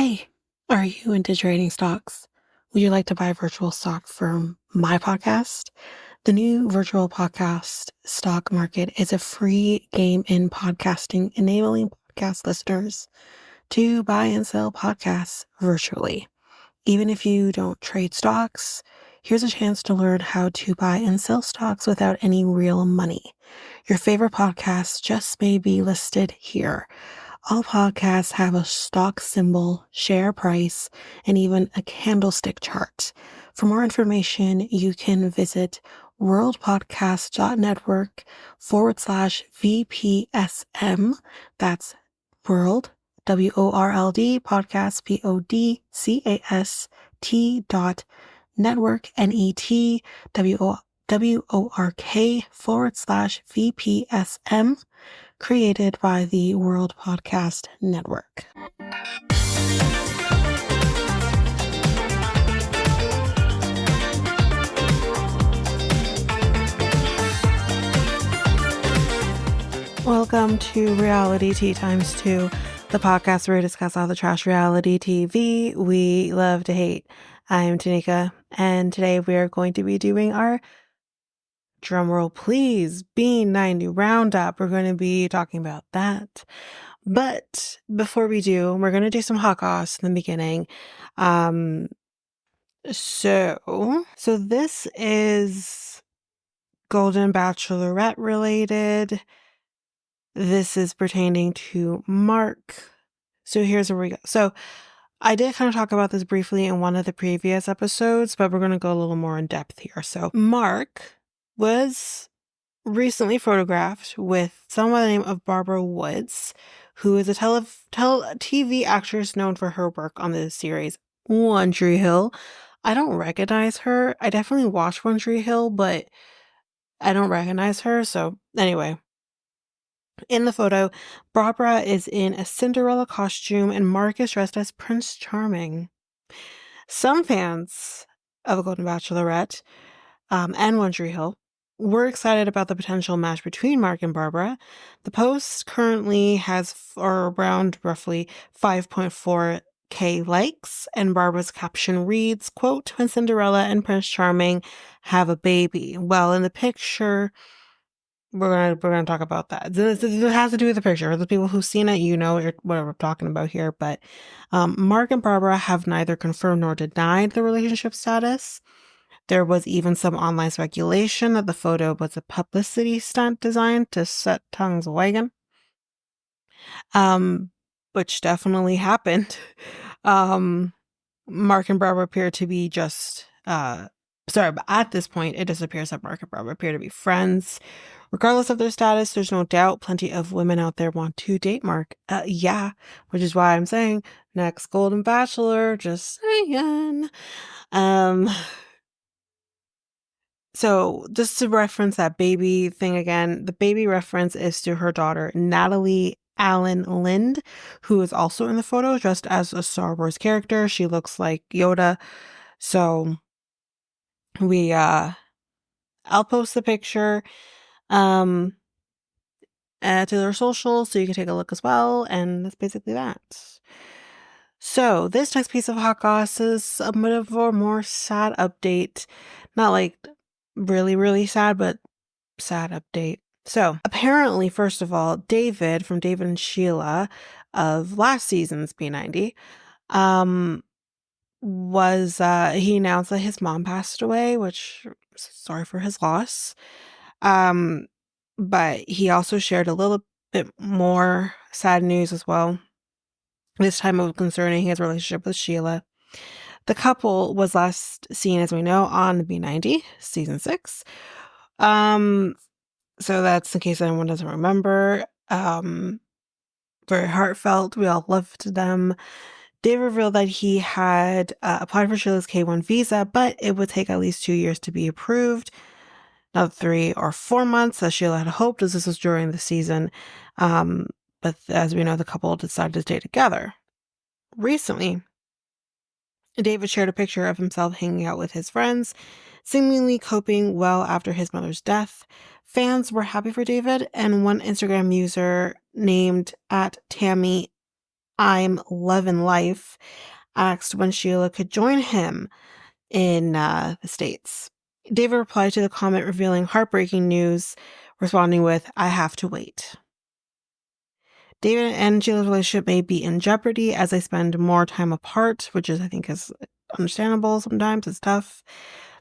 Hey, are you into trading stocks? Would you like to buy virtual stock from my podcast? The new virtual podcast stock market is a free game in podcasting, enabling podcast listeners to buy and sell podcasts virtually. Even if you don't trade stocks, here's a chance to learn how to buy and sell stocks without any real money. Your favorite podcasts just may be listed here. All podcasts have a stock symbol, share price, and even a candlestick chart. For more information, you can visit worldpodcast.network/VPSM. That's world, WORLD, podcast, podcast network/VPSM, created by the World Podcast Network. Welcome to Reality Tea Times 2, the podcast where we discuss all the trash reality TV we love to hate. I'm Tanika, and today we are going to be doing our, drumroll please, B90 Round Up. We're going to be talking about that. But before we do, we're going to do some hot goss in the beginning. So this is Golden Bachelorette related. This is pertaining to Mark. So here's where we go. So I did kind of talk about this briefly in one of the previous episodes, but we're going to go a little more in depth here. So Mark was recently photographed with someone by the name of Barbara Woods, who is a TV actress known for her work on the series One Tree Hill. I don't recognize her. I definitely watched One Tree Hill, but I don't recognize her. So anyway, in the photo, Barbara is in a Cinderella costume and Mark is dressed as Prince Charming. Some fans of The Golden Bachelorette and One Tree Hill were excited about the potential match between Mark and Barbara. The post currently has around roughly 5.4K likes, and Barbara's caption reads, quote, "When Cinderella and Prince Charming have a baby." Well, in the picture, we're gonna talk about that. This has to do with the picture. For the people who've seen it, you know what we're talking about here. But Mark and Barbara have neither confirmed nor denied the relationship status. There was even some online speculation that the photo was a publicity stunt designed to set tongues wagging, which definitely happened. Mark and Barbara appear to be just, but at this point, it just appears that Mark and Barbara appear to be friends. Regardless of their status, there's no doubt plenty of women out there want to date Mark. Yeah, which is why I'm saying next Golden Bachelor, just saying. So just to reference that baby thing again, the baby reference is to her daughter, Natalie Allen Lind, who is also in the photo dressed as a Star Wars character. She looks like Yoda. So I'll post the picture to their socials so you can take a look as well. And that's basically that. So this next piece of hot goss is a bit of a more sad update. Not like really, really sad, but sad update. So apparently, first of all, David from David and Sheila of last season's B90 was he announced that his mom passed away, which sorry for his loss. But he also shared a little bit more sad news as well. This time it was concerning his relationship with Sheila. The couple was last seen, as we know, on B90 season 6. So that's in case anyone doesn't remember. Very heartfelt. We all loved them. David revealed that he had applied for Sheila's K1 visa, but it would take at least 2 years to be approved. Not 3 or 4 months, as Sheila had hoped, as this was during the season. But as we know, the couple decided to stay together. Recently, David shared a picture of himself hanging out with his friends, seemingly coping well after his mother's death. Fans were happy for David, and one Instagram user named @Tammy I'm Lovin' Life asked when Sheila could join him in the States. David replied to the comment revealing heartbreaking news, responding with, "I have to wait." David and Sheila's relationship may be in jeopardy as they spend more time apart, which I think is understandable sometimes. It's tough.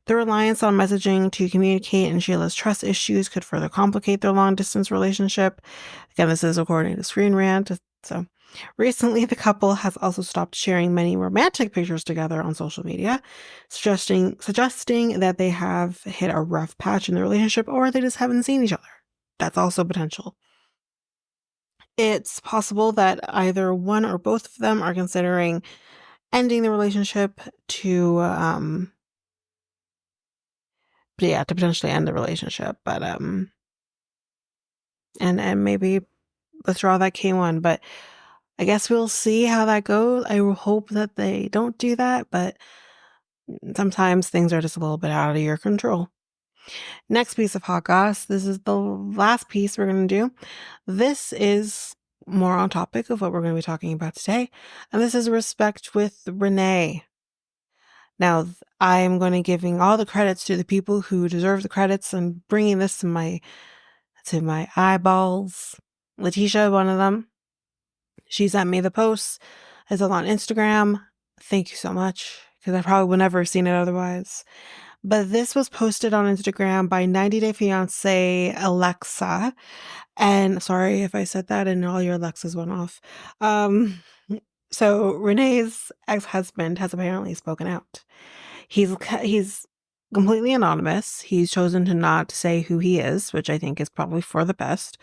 The reliance on messaging to communicate and Sheila's trust issues could further complicate their long-distance relationship. Again, this is according to Screen Rant. So, recently, the couple has also stopped sharing many romantic pictures together on social media, suggesting that they have hit a rough patch in the relationship or they just haven't seen each other. That's also potential. It's possible that either one or both of them are considering ending the relationship to potentially end the relationship, but and maybe withdraw that K1, but I guess we'll see how that goes. I will hope that they don't do that, but sometimes things are just a little bit out of your control. Next piece of hot goss. This is the last piece we're going to do. This is more on topic of what we're going to be talking about today, and this is respect with Renee. Now, I am going to giving all the credits to the people who deserve the credits and bringing this to my eyeballs. Letitia, one of them. She sent me the post. It's on Instagram. Thank you so much, because I probably would never have seen it otherwise. But this was posted on Instagram by 90 Day Fiancé Alexa. And sorry if I said that and all your Alexas went off. So Renee's ex-husband has apparently spoken out. He's completely anonymous. He's chosen to not say who he is, which I think is probably for the best.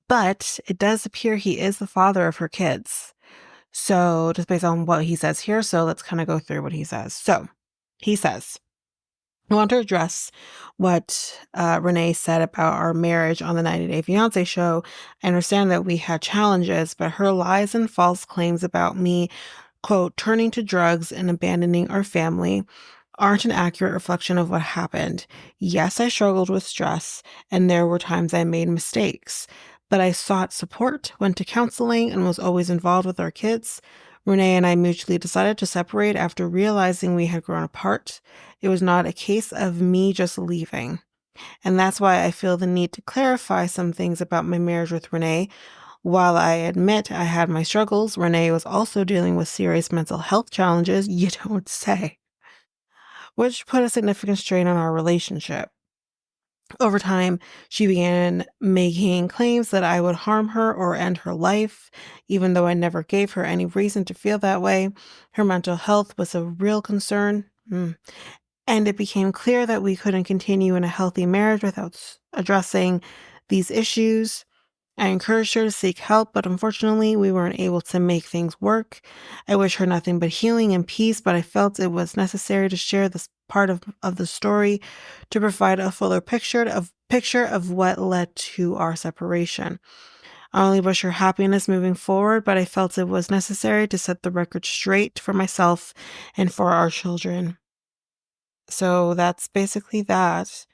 But it does appear he is the father of her kids. So just based on what he says here, so let's kind of go through what he says. So he says, I want to address what Renee said about our marriage on the 90 Day Fiancé show. I understand that we had challenges, but her lies and false claims about me, quote, turning to drugs and abandoning our family aren't an accurate reflection of what happened. Yes, I struggled with stress, and there were times I made mistakes, but I sought support, went to counseling, and was always involved with our kids. Renee and I mutually decided to separate after realizing we had grown apart. It was not a case of me just leaving. And that's why I feel the need to clarify some things about my marriage with Renee. While I admit I had my struggles, Renee was also dealing with serious mental health challenges, you don't say, which put a significant strain on our relationship. Over time, she began making claims that I would harm her or end her life, even though I never gave her any reason to feel that way. Her mental health was a real concern. And it became clear that we couldn't continue in a healthy marriage without addressing these issues. I encouraged her to seek help, but unfortunately, we weren't able to make things work. I wish her nothing but healing and peace, but I felt it was necessary to share this part of the story to provide a fuller picture of what led to our separation. I only wish her happiness moving forward, but I felt it was necessary to set the record straight for myself and for our children. So that's basically that.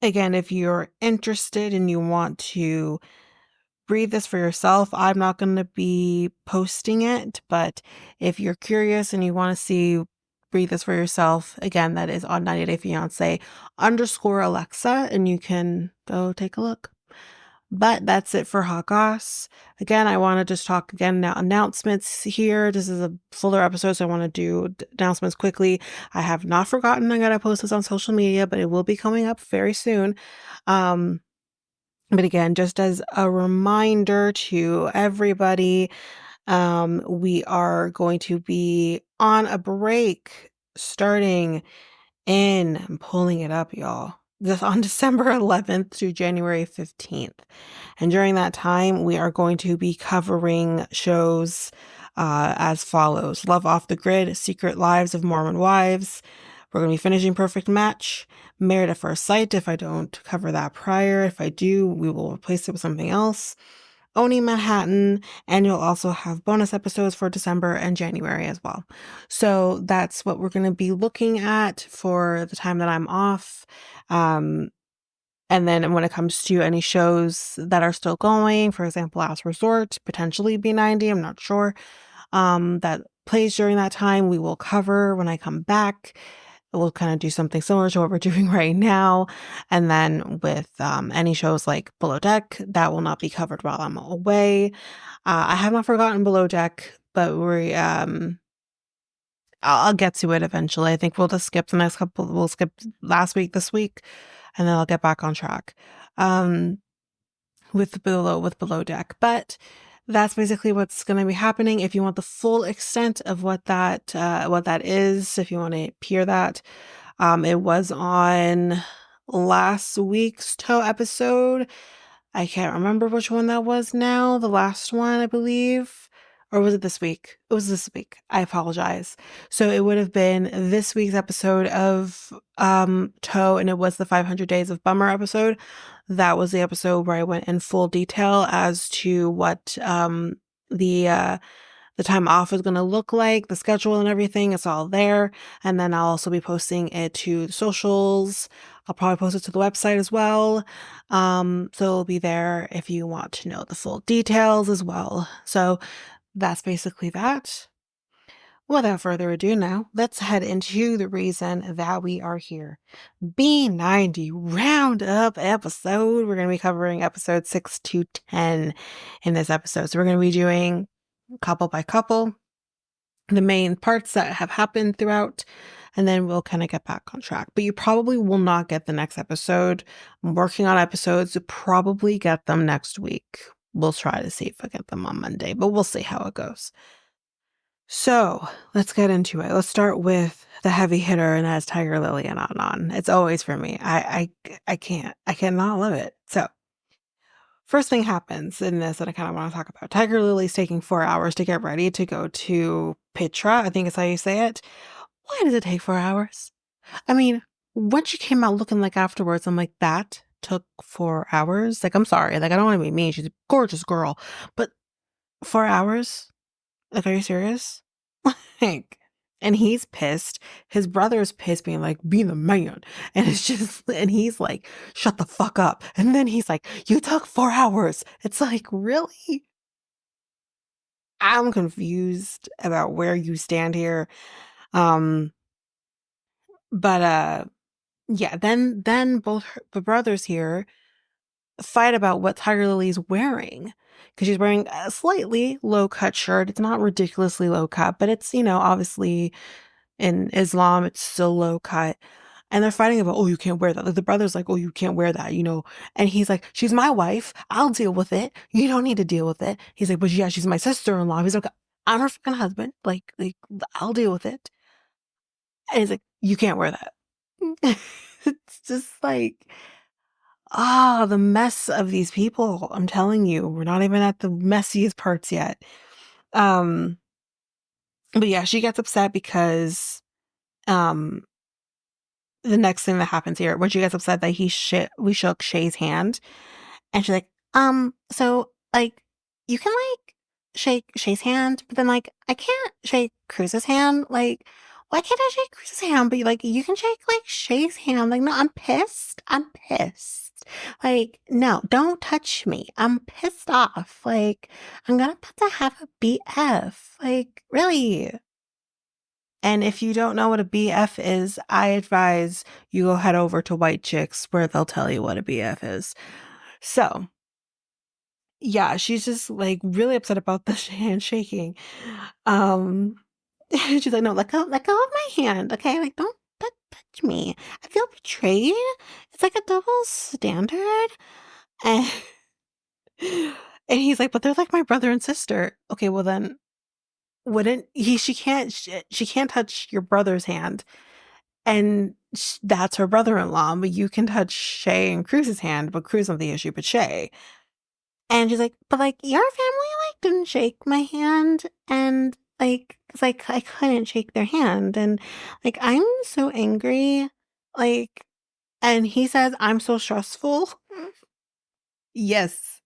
Again, if you're interested and you want to read this for yourself, I'm not going to be posting it, but if you're curious and you want to read this for yourself, again, that is on 90 Day Fiancé _ Alexa, and you can go take a look. But that's it for Hot Goss. Again, I want to just talk again now announcements here. This is a fuller episode, so I want to do announcements quickly. I have not forgotten I gotta post this on social media, but it will be coming up very soon. But again, just as a reminder to everybody, we are going to be on a break starting I'm pulling it up, y'all. This on December 11th through January 15th. And during that time, we are going to be covering shows as follows. Love Off the Grid, Secret Lives of Mormon Wives. We're going to be finishing Perfect Match, Married at First Sight, if I don't cover that prior. If I do, we will replace it with something else. Owning Manhattan, and you'll also have bonus episodes for December and January as well. So that's what we're going to be looking at for the time that I'm off. And then when it comes to any shows that are still going, for example, Last Resort, potentially B90, I'm not sure, that plays during that time, we will cover when I come back. We'll kind of do something similar to what we're doing right now. And then with any shows like Below Deck, that will not be covered while I'm away. I have not forgotten Below Deck, but I'll get to it eventually. I think we'll just skip the next couple. We'll skip last week, this week, and then I'll get back on track with Below Deck. But that's basically what's going to be happening. If you want the full extent of what that is, if you want to peer that, it was on last week's Toe episode. I can't remember which one that was now. The last one, I believe. Or was it this week? It was this week. I apologize. So it would have been this week's episode of Toe, and it was the 500 Days of Bummer episode. That was the episode where I went in full detail as to what the time off is going to look like, the schedule and everything. It's all there. And then I'll also be posting it to the socials. I'll probably post it to the website as well. So it'll be there if you want to know the full details as well. So that's basically that. Without further ado now, let's head into the reason that we are here. B90 Round Up episode. We're going to be covering episode 6 to 10 in this episode. So we're going to be doing couple by couple the main parts that have happened throughout, and then we'll kind of get back on track. But you probably will not get the next episode. I'm working on episodes to probably get them next week. We'll try to see if I get them on Monday, but we'll see how it goes. So let's get into it. Let's start with the heavy hitter, and that's Tigerlily and Adnan. It's always for me. I cannot love it. So first thing happens in this that I kind of want to talk about. Tigerlily's taking 4 hours to get ready to go to Pitra. I think is how you say it. Why does it take 4 hours? I mean, when she came out looking like afterwards, I'm like, that took 4 hours? Like, I'm sorry. Like, I don't want to be mean. She's a gorgeous girl. But 4 hours? Like, are you serious? Like, and he's pissed. His brother's pissed, being like, be the man. And it's just, and he's like, shut the fuck up. And then he's like, you took 4 hours. It's like, really? I'm confused about where you stand here. But yeah, then both the brothers here fight about what Tigerlily's wearing. Because she's wearing a slightly low-cut shirt. It's not ridiculously low-cut, but it's, obviously in Islam, it's still low-cut. And they're fighting about, oh, you can't wear that. Like, the brother's like, oh, you can't wear that, And he's like, she's my wife. I'll deal with it. You don't need to deal with it. He's like, but yeah, she's my sister-in-law. He's like, I'm her fucking husband. Like, I'll deal with it. And he's like, you can't wear that. It's just like, the mess of these people. I'm telling you, we're not even at the messiest parts yet. But yeah, she gets upset because, the next thing that happens here, when she gets upset that we shook Shay's hand, and she's like, so, like, you can, like, shake Shay's hand, but then, like, I can't shake Cruz's hand, like, why can't I shake Cruz's hand, but, like, you can shake, like, Shay's hand, like, no, I'm pissed, like, no, don't touch me, I'm pissed off, like, I'm gonna have to have a BF, like, really. And if you don't know what a BF is, I advise you go head over to White Chicks where they'll tell you what a BF is. So, yeah, she's just like really upset about the handshaking. She's like, no, let go of my hand, okay? Like, don't touch me. I feel betrayed. It's like a double standard. And, and he's like, but they're like my brother and sister. Okay, well then, wouldn't she can't touch your brother's hand, and that's her brother-in-law, but you can touch Shay and Cruz's hand, but Cruz not the issue, but Shay. And she's like, but like your family like didn't shake my hand, and like, cause like I couldn't shake their hand, and like I'm so angry, like, and he says I'm so stressful. Yes,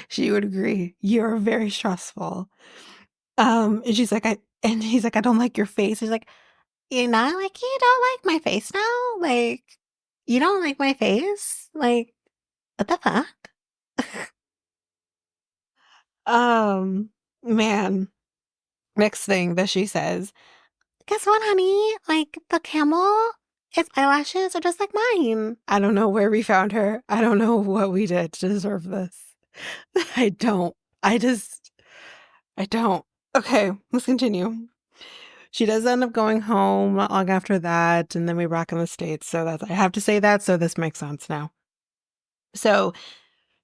she would agree. You're very stressful. And she's like, and he's like, I don't like your face. He's like, you not like, you don't like my face now? Like, you don't like my face? Like, What the fuck? Man. Next thing that she says, guess what, honey? Like, the camel, its eyelashes are just like mine. I don't know where we found her. I don't know what we did to deserve this. I don't. I don't. Okay, let's continue. She does end up going home not long after that, and then we rock in the States. So that's, I have to say that, so this makes sense now. So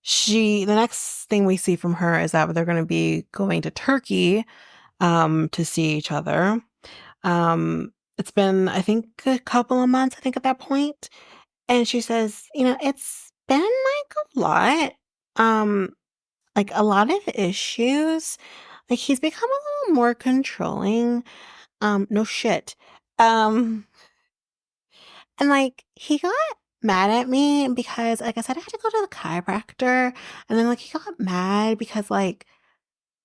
the next thing we see from her is that they're going to be going to Turkey to see each other. It's been, I think, a couple of months, I think, at that point. And she says, it's been like a lot. Like a lot of issues. Like he's become a little more controlling. No shit. And like he got mad at me because, like I said, I had to go to the chiropractor. And then like he got mad because like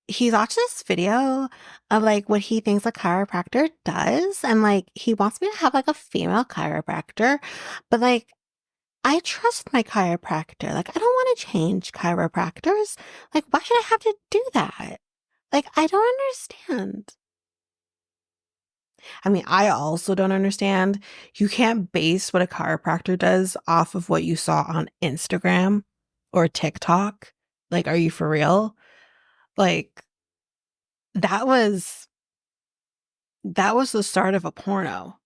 he watched this video of like what he thinks a chiropractor does, and like he wants me to have like a female chiropractor, but like I trust my chiropractor. Like I don't want to change chiropractors. Like why should I have to do that? Like I don't understand. I mean, I also don't understand. You can't base what a chiropractor does off of what you saw on Instagram or TikTok. Like, are you for real? Like that was the start of a porno.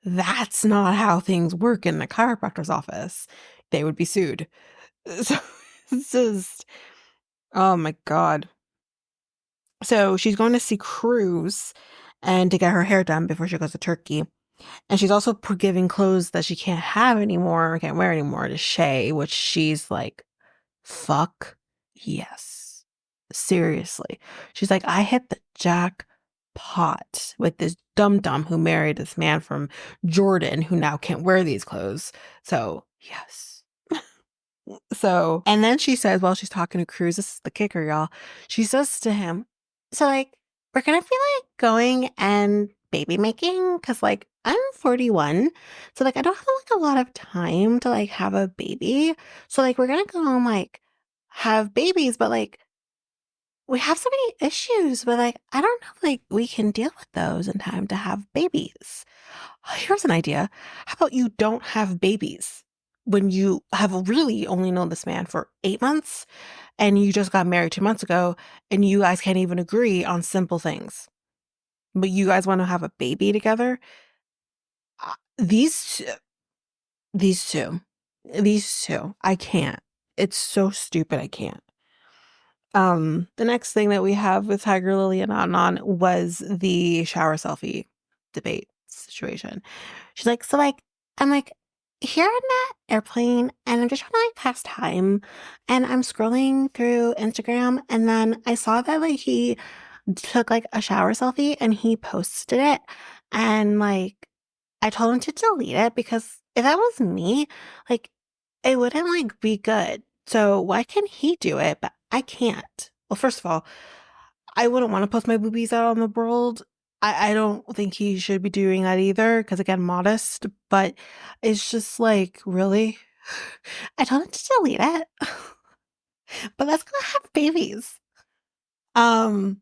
That's not how things work in the chiropractor's office. They would be sued. So it's just, oh my God. So she's going to see Cruz and to get her hair done before she goes to Turkey. And she's also giving clothes that she can't have anymore or can't wear anymore to Shay, which she's like, fuck yes. Seriously. She's like, I hit the jackpot with this dum-dum who married this man from Jordan who now can't wear these clothes. So, yes. So, and then she says, while she's talking to Cruz, this is the kicker, y'all. She says to him, so like, we're gonna be like going and baby making because like I'm 41. So like I don't have like a lot of time to like have a baby. So like we're gonna go and like have babies, but like we have so many issues, but like I don't know if like we can deal with those in time to have babies. Here's an idea. How about you don't have babies when you have really only known this man for 8 months and you just got married 2 months ago and you guys can't even agree on simple things, but you guys want to have a baby together? These these two, these two, I can't. It's so stupid. I can't. The next thing that we have with Tigerlily and Adnan was the shower selfie debate situation. She's like, so like, I'm like, here in that airplane, and I'm just trying to like pass time, and I'm scrolling through Instagram, and then I saw that like he took like a shower selfie and he posted it, and like I told him to delete it because if that was me, like it wouldn't like be good. So why can he do it, but I can't? Well, first of all, I wouldn't want to post my boobies out on the world. I don't think he should be doing that either, because again, modest, but it's just like, really? I told him to delete it. But let's go have babies. Um,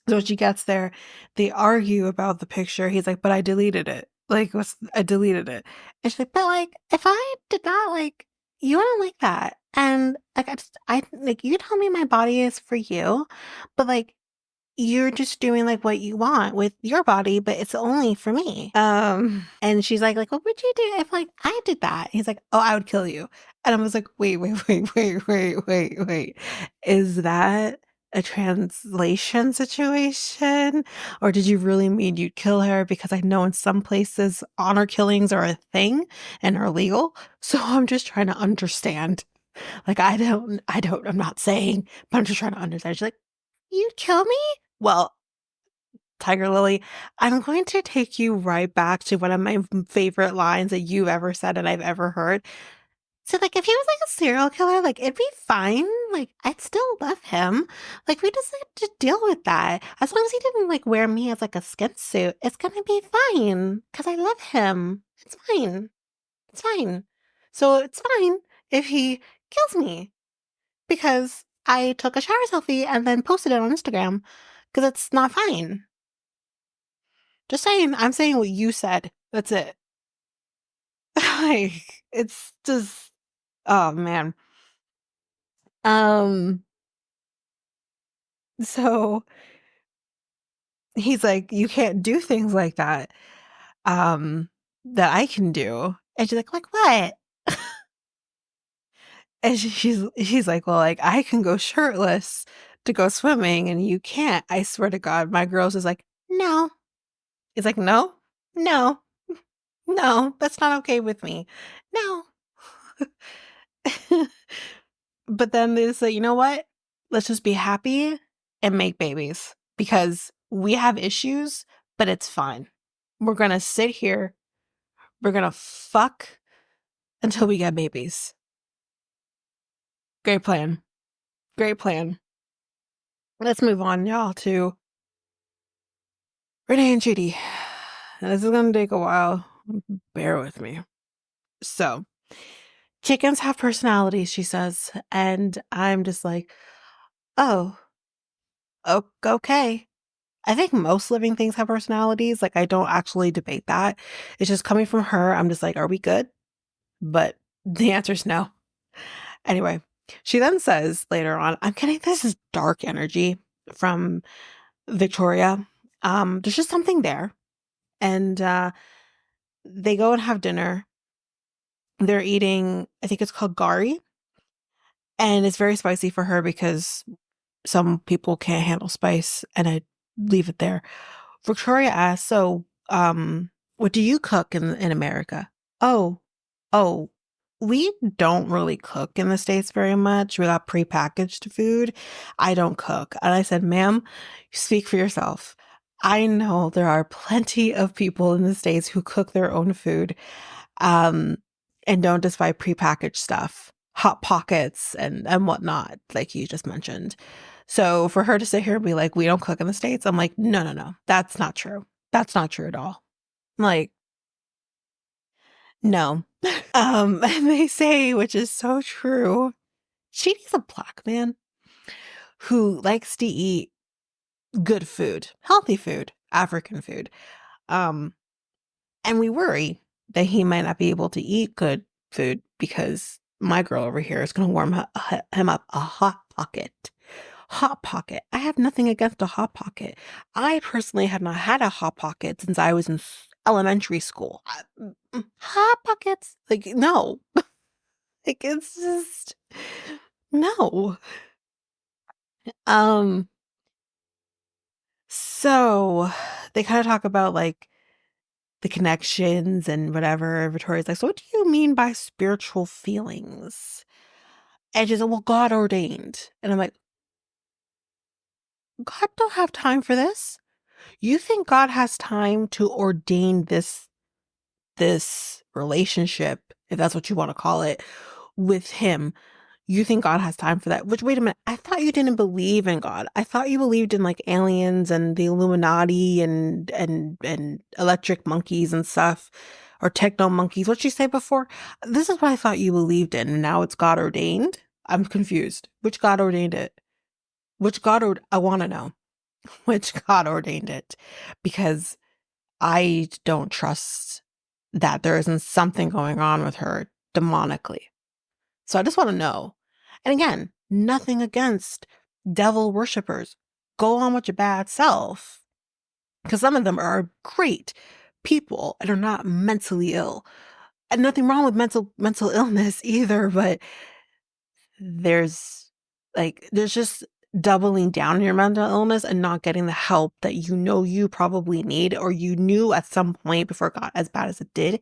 so when she gets there, they argue about the picture. He's like, but I deleted it. Like, I deleted it. And she's like, but like, if I did not, like, you wouldn't like that. And like, like, you tell me my body is for you, but like, you're just doing like what you want with your body, but it's only for me. And she's like, what would you do if like I did that? And he's like, oh, I would kill you. And I was like, wait. Is that a translation situation? Or did you really mean you'd kill her? Because I know in some places honor killings are a thing and are legal. So I'm just trying to understand. Like, I'm not saying, but I'm just trying to understand. She's like, you'd kill me? Well, Tigerlily, I'm going to take you right back to one of my favorite lines that you've ever said and I've ever heard. So, like, if he was like a serial killer, like, it'd be fine. Like, I'd still love him. Like, we just have to deal with that. As long as he didn't, like, wear me as, like, a skin suit, it's gonna be fine. Because I love him. It's fine. It's fine. So, it's fine if he kills me because I took a shower selfie and then posted it on Instagram because it's not fine. Just saying, I'm saying what you said. That's it. Like, it's just, oh man. Um, so he's like, you can't do things like that, that I can do. And she's like what? And he's like, well, like, I can go shirtless to go swimming and you can't. I swear to God, my girl's just like, no. He's like, no, no, no, that's not okay with me. No. But then they say, you know what? Let's just be happy and make babies because we have issues, but it's fine. We're going to sit here. We're going to fuck until we get babies. Great plan. Great plan. Let's move on, y'all, to Rayne and Chidi. This is going to take a while. Bear with me. So, chickens have personalities, she says. And I'm just like, oh, okay. I think most living things have personalities. Like, I don't actually debate that. It's just coming from her. I'm just like, are we good? But the answer is no. Anyway, she then says later on, I'm getting this dark energy from Victoria. There's just something there. And they go and have dinner. They're eating, I think it's called gari. And it's very spicy for her because some people can't handle spice. And I leave it there. Victoria asks, so, what do you cook in America? Oh, oh, we don't really cook in the States very much. We got prepackaged food. I don't cook. And I said, ma'am, speak for yourself. I know there are plenty of people in the States who cook their own food, um, and don't just buy prepackaged stuff, hot pockets and whatnot, like you just mentioned. So for her to sit here and be like, we don't cook in the States, I'm like, no, no, no, that's not true. That's not true at all. Like, no. And they say, which is so true, Chidi's a black man who likes to eat good food, healthy food, African food. Um, and we worry that he might not be able to eat good food because my girl over here is going to warm him up a hot pocket. Hot pocket. I have nothing against a hot pocket. I personally have not had a hot pocket since I was in elementary school. Hot pockets, like, no. Like, it's just no. Um, so they kind of talk about like the connections and whatever. Victoria's like, so what do you mean by spiritual feelings? And she's like, well, God ordained. And I'm like, God don't have time for this. You think God has time to ordain this relationship, if that's what you want to call it, with him? You think God has time for that? Which, wait a minute, I thought you didn't believe in God. I thought you believed in like aliens and the Illuminati and electric monkeys and stuff, or techno monkeys. What'd she say before? This is what I thought you believed in, and now it's God ordained. I'm confused. Which God ordained it? I want to know which God ordained it, because I don't trust that there isn't something going on with her demonically. So I just want to know. And again, nothing against devil worshippers. Go on with your bad self. Because some of them are great people and are not mentally ill. And nothing wrong with mental illness either, but there's just doubling down on your mental illness and not getting the help that you know you probably need, or you knew at some point before it got as bad as it did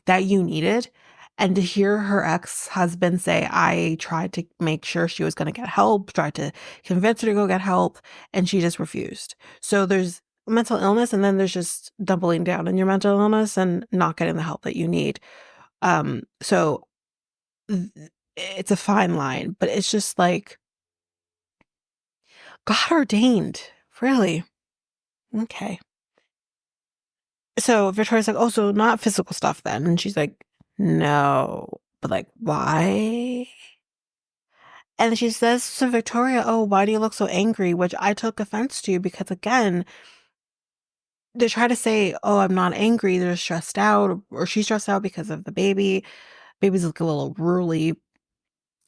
that you needed. And to hear her ex-husband say, I tried to make sure she was going to get help, tried to convince her to go get help, and she just refused. So there's mental illness, and then there's just doubling down on your mental illness and not getting the help that you need. So it's a fine line, but it's just like, God ordained. Really? Okay. So Victoria's like, oh, so not physical stuff then. And she's like, no. But like, why? And she says to Victoria, "Oh, why do you look so angry?" Which I took offense to because, again, they try to say, "Oh, I'm not angry. They're stressed out, or she's stressed out because of the baby. Baby's like a little ruly,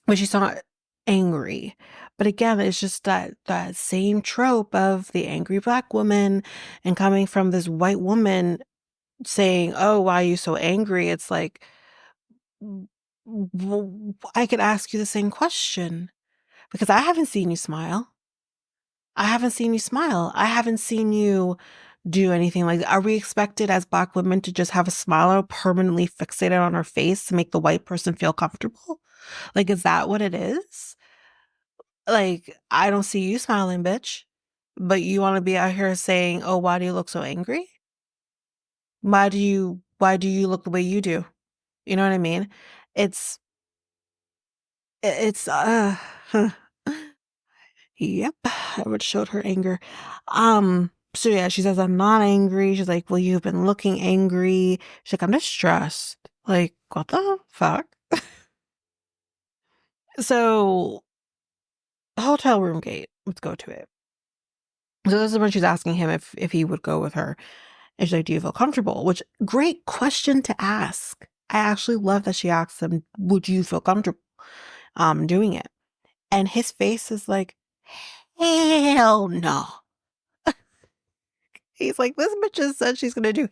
but she's not angry." But again, it's just that same trope of the angry Black woman and coming from this white woman saying, "Oh, why are you so angry?" It's like, I could ask you the same question because I haven't seen you smile. I haven't seen you smile. I haven't seen you do anything like that. Are we expected as Black women to just have a smile permanently fixated on our face to make the white person feel comfortable? Like, is that what it is? Like, I don't see you smiling, bitch. But you want to be out here saying, "Oh, why do you look so angry? Why do you look the way you do?" You know what I mean? It's it's yep, I would showed her anger. So yeah, she says, "I'm not angry." She's like, "Well, you've been looking angry." She's like, "I'm just stressed." Like, what the fuck? So, hotel room gate. Let's go to it. So this is when she's asking him if he would go with her. And she's like, "Do you feel comfortable?" Which, great question to ask. I actually love that she asked him, "Would you feel comfortable doing it?" And his face is like, "Hell no." He's like, "This bitch just said she's gonna do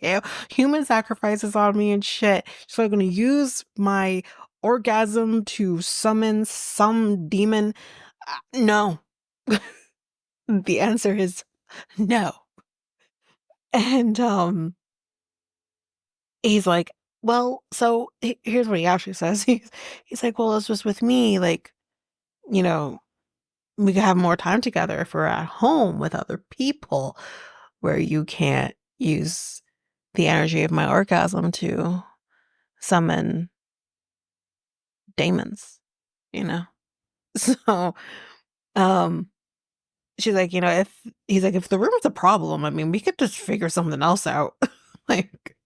human sacrifices on me and shit. So I'm gonna use my orgasm to summon some demon." No. The answer is no. And he's like, "Well, so here's what he actually says." He's like, "Well, it's just with me, like, you know, we could have more time together if we're at home with other people where you can't use the energy of my orgasm to summon demons, you know?" So, um, she's like, if he's like, "If the room is a problem, I mean, we could just figure something else out." Like,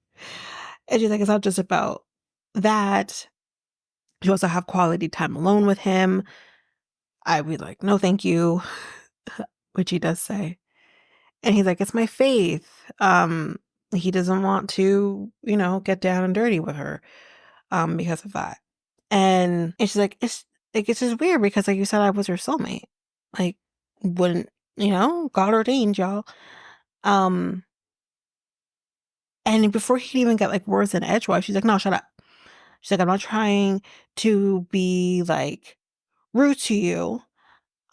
and she's like, "It's not just about that. You also have quality time alone with him." I would like, "No, thank you," which he does say. And he's like, "It's my faith." He doesn't want to, get down and dirty with her, because of that. And she's like, it's just weird because, like you said, I was your soulmate. Like, wouldn't, God ordained, y'all. Um, and before he'd even get like words in edgewise, she's like, "No, shut up." She's like, "I'm not trying to be like rude to you.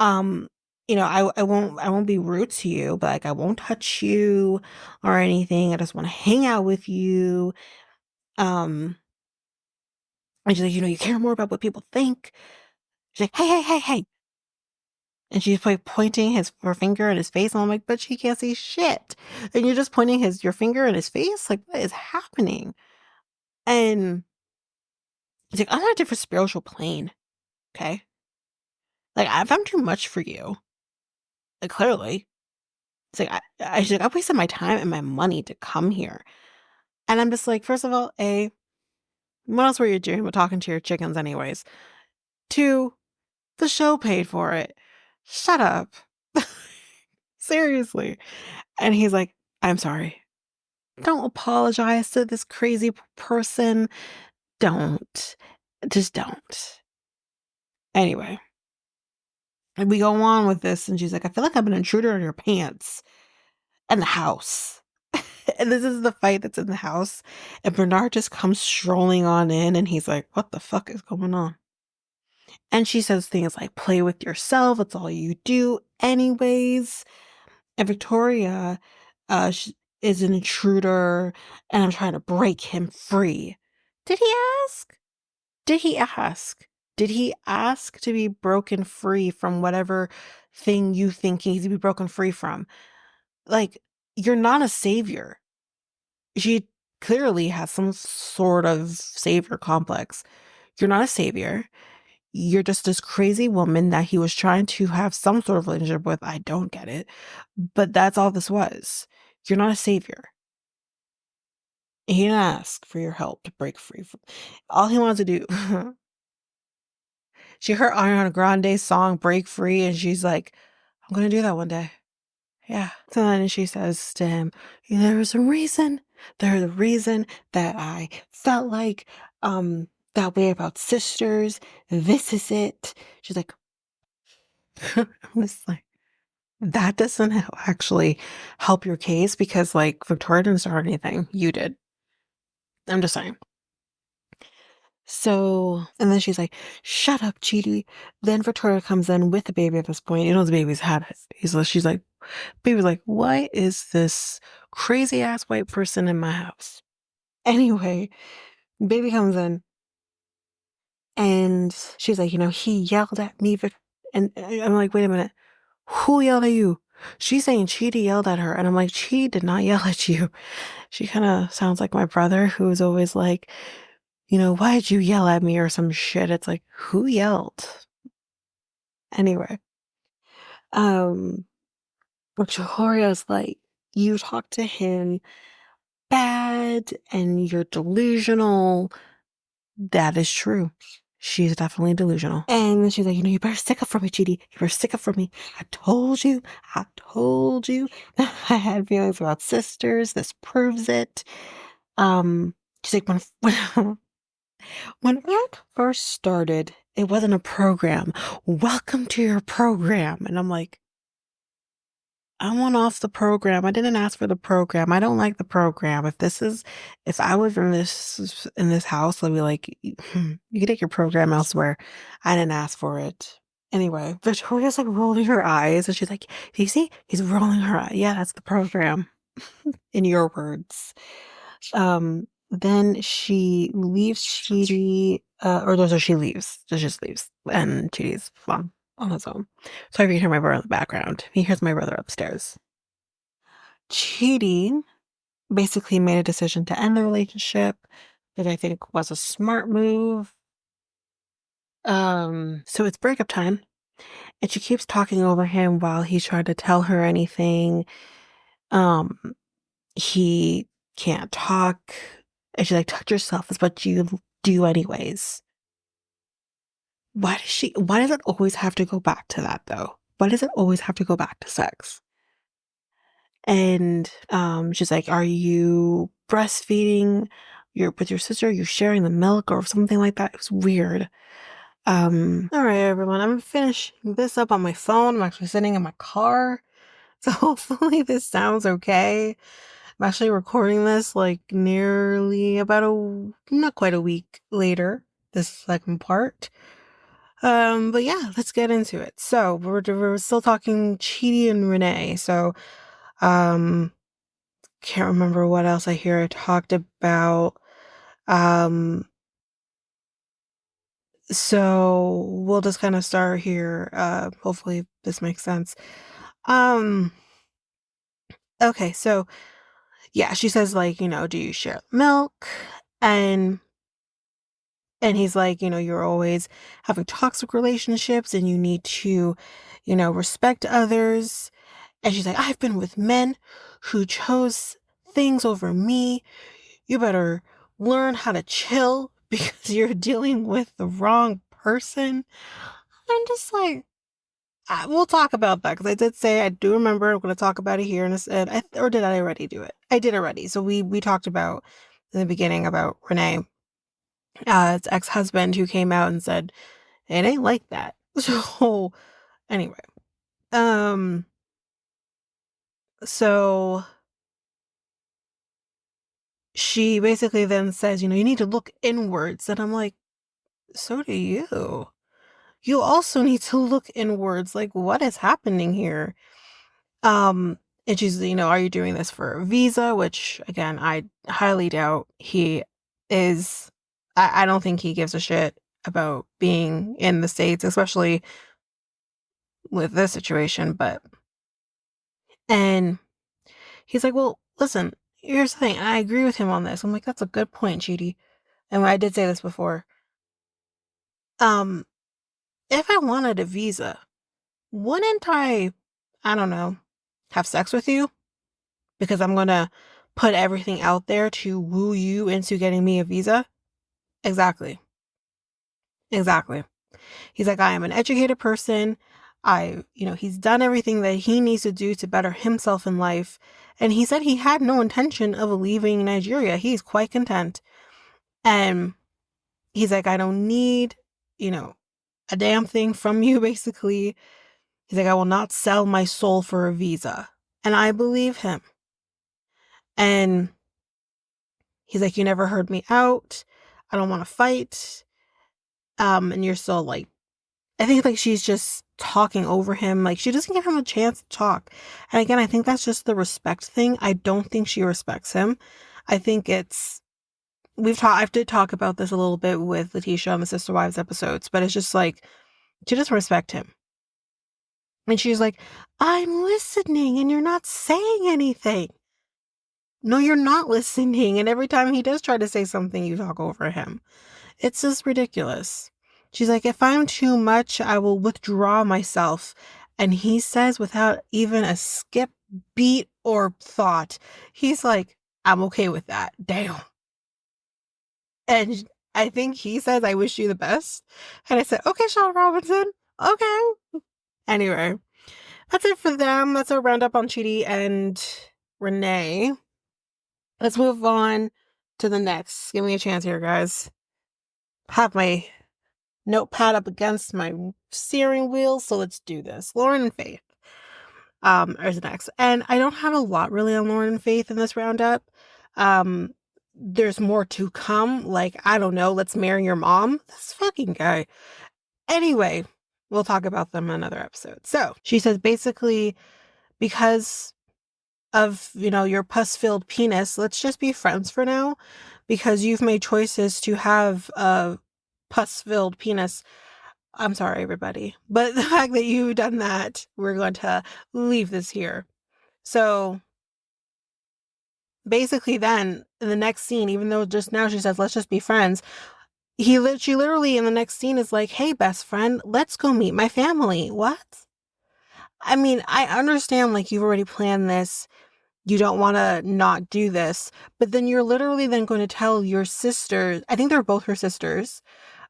Um, I won't be rude to you, but like I won't touch you or anything. I just want to hang out with you." Um, and she's like, "You care more about what people think." She's like, "Hey, hey, hey, hey." And she's like pointing her finger in his face, and I'm like, "But she can't see shit." And you're just pointing your finger in his face? Like, what is happening? And he's like, "I'm on a different spiritual plane, okay? Like, if I'm too much for you, like clearly." It's like she's like, "I wasted my time and my money to come here." And I'm just like, first of all, A, what else were you doing but talking to your chickens anyways? Two, the show paid for it. Shut up. Seriously. And he's like, "I'm sorry. Don't apologize to this crazy person. Don't. Just don't." Anyway, and we go on with this, and she's like, "I feel like I'm an intruder in your pants and the house." And this is the fight that's in the house. And Bernard just comes strolling on in, and he's like, "What the fuck is going on?" And she says things like, "Play with yourself. It's all you do, anyways." And Victoria is an intruder, and I'm trying to break him free. Did he ask? Did he ask? Did he ask to be broken free from whatever thing you think he needs to be broken free from? Like, you're not a savior. She clearly has some sort of savior complex. You're not a savior. You're just this crazy woman that he was trying to have some sort of relationship with. I don't get it. But that's all this was. You're not a savior. He didn't ask for your help to break free from all he wanted to do. She heard Ariana Grande's song Break Free, and she's like, I'm going to do that one day. Yeah. So then she says to him, there's a reason. There's a reason that I felt like that way about sisters. This is it. She's like, I was like, that doesn't actually help your case because, like, Victoria didn't start anything. You did. I'm just saying. So, and then she's like, shut up, Chidi. Then Victoria comes in with the baby at this point. The baby's had it. She's like, baby's like, why is this crazy ass white person in my house? Anyway, baby comes in and she's like, he yelled at me. And I'm like, wait a minute. Who yelled at you? She's saying Chidi yelled at her. And I'm like, Chidi did not yell at you. She kind of sounds like my brother who is always like, why did you yell at me or some shit? It's like, who yelled? Anyway, Victoria's like, you talk to him bad and you're delusional. That is true. She's definitely delusional. And then she's like, you better stick up for me, Chidi. You better stick up for me. I told you. I I had feelings about sisters. This proves it. She's like, when Earth first started, it wasn't a program. Welcome to your program. And I'm like, I want off the program. I didn't ask for the program. I don't like the program. If I was in this house, I'd be like, you can take your program elsewhere. I didn't ask for it. Anyway, Victoria's like rolling her eyes and she's like, you see, he's rolling her eye. Yeah, that's the program. In your words. Then she leaves Chidi, she leaves. She just leaves. And Chidi's on his own. So I can hear my brother in the background. He hears my brother upstairs. Chidi basically made a decision to end the relationship that I think was a smart move. So it's breakup time. And she keeps talking over him while he tried to tell her anything. He can't talk. And she's like, touch yourself is what you do anyways. Why does it always have to go back to that though? Why does it always have to go back to sex? And she's like, are you breastfeeding with your sister? Are you sharing the milk or something like that? It was weird. All right, everyone, I'm finishing this up on my phone. I'm actually sitting in my car. So hopefully this sounds okay. I'm actually recording this like nearly not quite a week later, this second part. But yeah, let's get into it. So we're still talking Chidi and Renee. So, can't remember what else I talked about. So we'll just kind of start here. Hopefully this makes sense. Okay, so yeah, she says like, do you share milk? And he's like, you're always having toxic relationships and you need to, respect others. And she's like, I've been with men who chose things over me. You better learn how to chill because you're dealing with the wrong person. I'm just like, we'll talk about that because I did say I do remember I'm going to talk about it here or did I already do it? I did already. So we talked about in the beginning about Renee, his ex-husband who came out and said it ain't like that. So anyway, so she basically then says, you need to look inwards, and I'm like, so do you. You also need to look inwards. Like, what is happening here? And she's, are you doing this for a visa? Which, again, I highly doubt he is. I don't think he gives a shit about being in the States, especially with this situation. And he's like, well, listen, here's the thing. I agree with him on this. I'm like, that's a good point, Chidi. And I did say this before. If I wanted a visa, wouldn't I don't know, have sex with you? Because I'm going to put everything out there to woo you into getting me a visa? Exactly. He's like, I am an educated person. He's done everything that he needs to do to better himself in life. And he said he had no intention of leaving Nigeria. He's quite content. And he's like, I don't need, a damn thing from you, basically. He's like, I will not sell my soul for a visa. And I believe him. And he's like, you never heard me out. I don't want to fight. And you're still like, I think like she's just talking over him. Like she doesn't give him a chance to talk. And again, I think that's just the respect thing. I don't think she respects him. I think I did talk about this a little bit with Letitia on the Sister Wives episodes, but it's just like, she doesn't respect him. And she's like, I'm listening and you're not saying anything. No, you're not listening. And every time he does try to say something, you talk over him. It's just ridiculous. She's like, if I'm too much, I will withdraw myself. And he says, without even a skip, beat, or thought, he's like, I'm okay with that. Damn. And I think he says, I wish you the best. And I said, okay, Sean Robinson. Okay. Anyway, that's it for them. That's our roundup on Chidi and Renee. Let's move on to the next. Give me a chance here, guys. Have my notepad up against my steering wheel, so let's do this. Loren and Faith is next. And I don't have a lot really on Loren and Faith in this roundup. There's more to come. Like, I don't know, let's marry your mom. This fucking guy. Anyway, we'll talk about them in another episode. So she says basically, because of, your pus-filled penis, let's just be friends for now, because you've made choices to have a pus-filled penis. I'm sorry, everybody, but the fact that you've done that, we're going to leave this here. So basically then, in the next scene, even though just now she says, let's just be friends, she literally in the next scene is like, hey, best friend, let's go meet my family. What? I mean, I understand, like, you've already planned this. You don't want to not do this. But then you're literally then going to tell your sisters, I think they're both her sisters,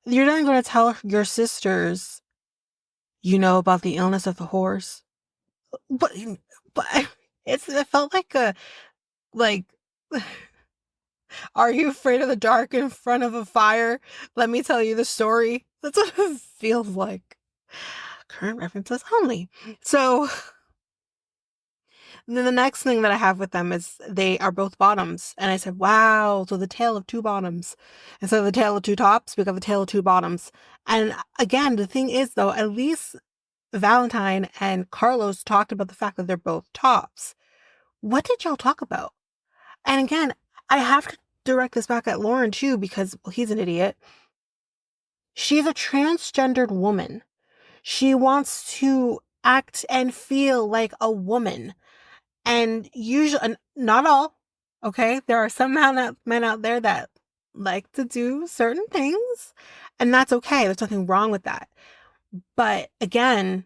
you're then going to tell your sisters, about the illness of the horse. But it felt like, are you afraid of the dark in front of a fire? Let me tell you the story. That's what it feels like. Current references only. So then the next thing that I have with them is they are both bottoms. And I said, wow, so the tale of two bottoms. Instead of the tale of two tops, we got the tale of two bottoms. And again, the thing is, though, at least Valentine and Carlos talked about the fact that they're both tops. What did y'all talk about? And again, I have to direct this back at Loren, too, because, well, he's an idiot. She's a transgendered woman. She wants to act and feel like a woman. And usually, not all, okay? There are some men out there that like to do certain things, and that's okay. There's nothing wrong with that. But again,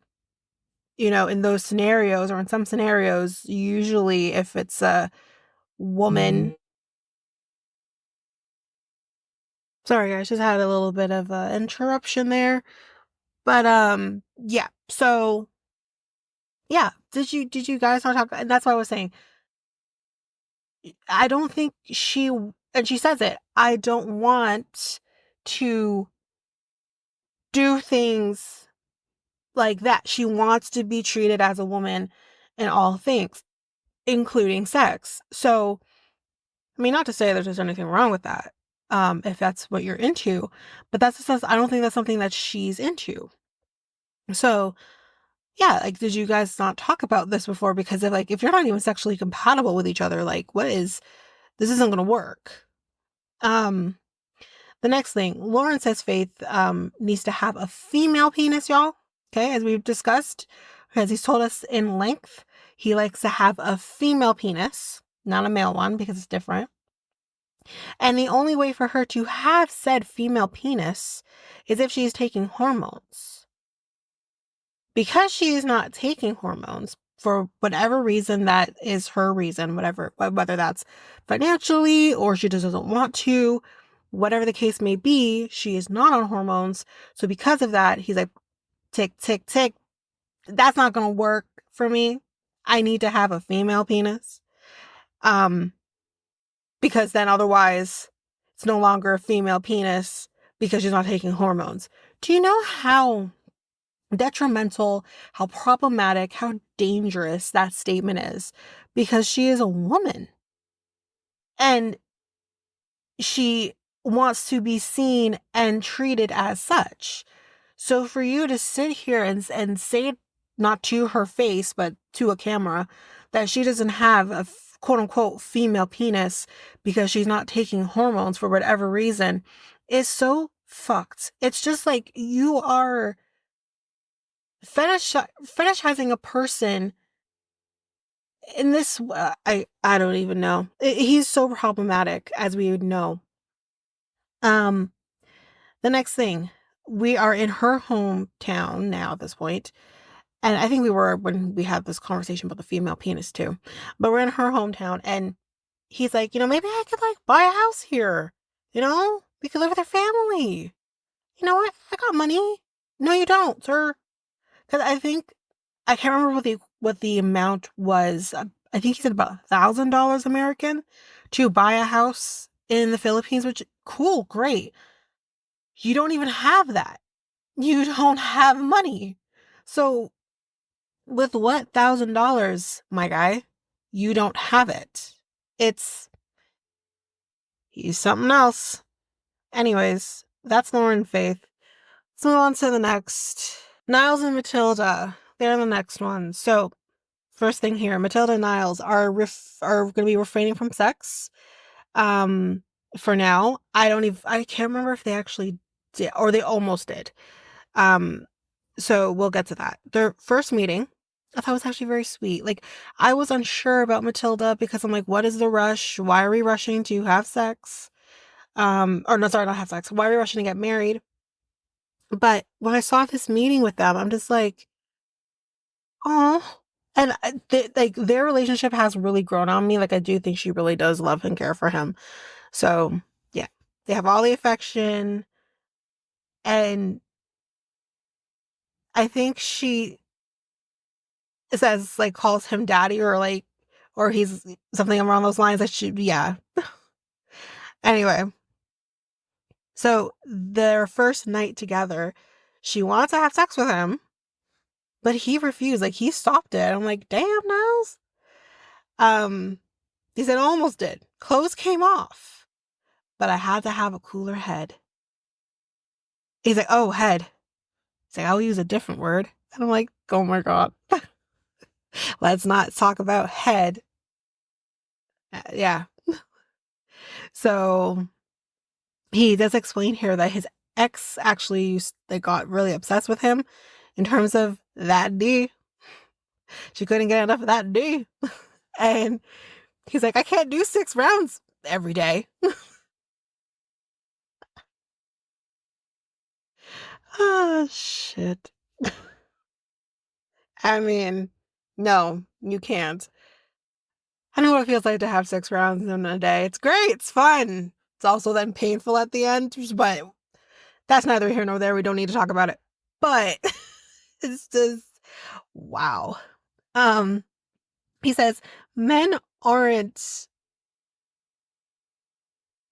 in those scenarios, or in some scenarios, usually if it's a woman... Sorry, guys, just had a little bit of an interruption there. But, yeah. So, yeah. Did you guys not talk? And that's what I was saying. I don't think and she says it, I don't want to do things like that. She wants to be treated as a woman in all things, including sex. So, I mean, not to say there's anything wrong with that, if that's what you're into, but I don't think that's something that she's into. So, yeah, like, did you guys not talk about this before? Because if you're not even sexually compatible with each other, like, this isn't going to work. The next thing, Loren says Faith needs to have a female penis, y'all. Okay, as we've discussed, as he's told us in length, he likes to have a female penis, not a male one, because it's different. And the only way for her to have said female penis is if she's taking hormones. Because she is not taking hormones, for whatever reason that is her reason, whether that's financially or she just doesn't want to, whatever the case may be, she is not on hormones. So because of that, he's like, tick, tick, tick. That's not going to work for me. I need to have a female penis. Because then otherwise it's no longer a female penis because she's not taking hormones. Do you know how detrimental, how problematic, how dangerous that statement is? Because she is a woman and she wants to be seen and treated as such. So for you to sit here and say, not to her face, but to a camera, that she doesn't have a quote unquote female penis because she's not taking hormones for whatever reason is so fucked. It's just like you are fetishizing a person in this. I don't even know. He's so problematic, as we would know. The next thing, we are in her hometown now at this point. And I think we were when we had this conversation about the female penis too. But we're in her hometown and he's like, maybe I could like buy a house here. We could live with her family. You know what? I got money. No, you don't, sir. Because I can't remember what the amount was. I think he said about $1,000 American to buy a house in the Philippines, which cool, great. You don't even have that. You don't have money. So with what $1,000, my guy, you don't have it. He's something else. Anyways, that's Loren Faith. Let's move on to the next. Niles and Matilda. They're the next one. So, first thing here, Matilda and Niles are going to be refraining from sex. For now, I can't remember if they actually did or they almost did. So we'll get to that. Their first meeting, I thought was actually very sweet. Like, I was unsure about Matilda because I'm like, what is the rush? Why are we rushing to have sex? Or no, sorry, not have sex. Why are we rushing to get married? But when I saw this meeting with them, I'm just like, oh, and their relationship has really grown on me. Like, I do think she really does love and care for him. So yeah, they have all the affection, and I think she says like calls him daddy or he's something around those lines. Yeah. Anyway, so their first night together, she wanted to have sex with him, but he refused. Like, he stopped it. I'm like, damn, Niles. He said almost did. Clothes came off, but I had to have a cooler head. He's like, oh, head. He's like, I'll use a different word. And I'm like, oh my God. Let's not talk about head. Yeah. So he does explain here that his ex actually they got really obsessed with him in terms of that D. She couldn't get enough of that D. And he's like, I can't do 6 rounds every day. Oh, shit. I mean, no, you can't. I know what it feels like to have 6 rounds in a day. It's great. It's fun. It's also then painful at the end, but that's neither here nor there. We don't need to talk about it. But it's just, wow. He says, men aren't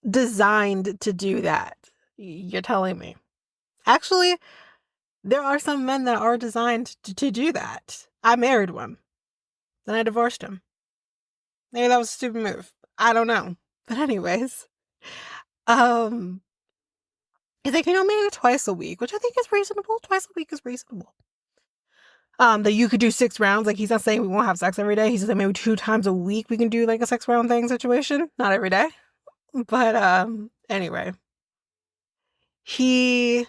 designed to do that. You're telling me. Actually, there are some men that are designed to do that. I married one. Then I divorced him. Maybe that was a stupid move. I don't know. But anyways, he's like, maybe twice a week, which I think is reasonable. Twice a week is reasonable. That you could do 6 rounds. Like, he's not saying we won't have sex every day. He says that maybe 2 times a week we can do like a 6 round thing situation. Not every day. But anyway. He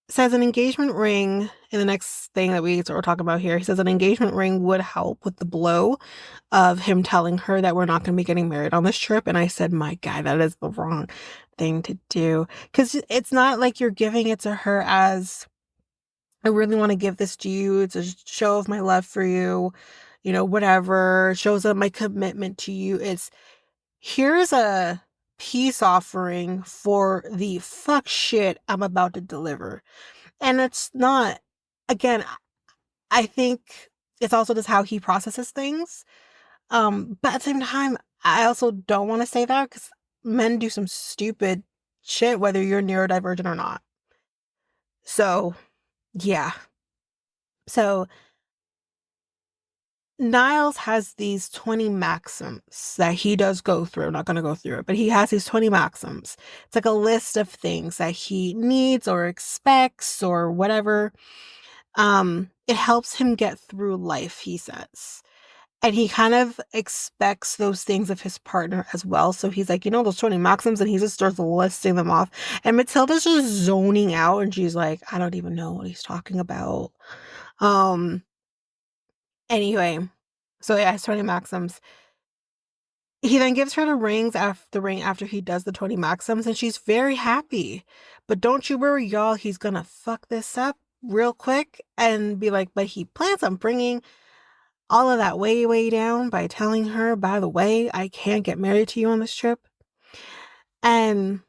says an engagement ring in the next thing that we sort of talk about here. He says an engagement ring would help with the blow of him telling her that we're not going to be getting married on this trip. And I said, my guy, that is the wrong thing to do. Because it's not like you're giving it to her as, I really want to give this to you. It's a show of my love for you. Whatever. Shows of my commitment to you. It's, here's a peace offering for the fuck shit I'm about to deliver. And it's not, again, I think it's also just how he processes things. But at the same time, I also don't want to say that because men do some stupid shit, whether you're neurodivergent or not. So, yeah. So, Niles has these 20 maxims that he does go through. I'm not going to go through it, but he has these 20 maxims. It's like a list of things that he needs or expects or whatever. It helps him get through life, he says. And he kind of expects those things of his partner as well. So he's like, those 20 maxims, and he just starts listing them off. And Matilda's just zoning out, and she's like, I don't even know what he's talking about. Anyway, so yeah, his 20 maxims. He then gives her the ring after he does the 20 maxims, and she's very happy. But don't you worry, y'all, he's gonna fuck this up real quick and be like, but he plans on bringing all of that way, way down by telling her, by the way, I can't get married to you on this trip. And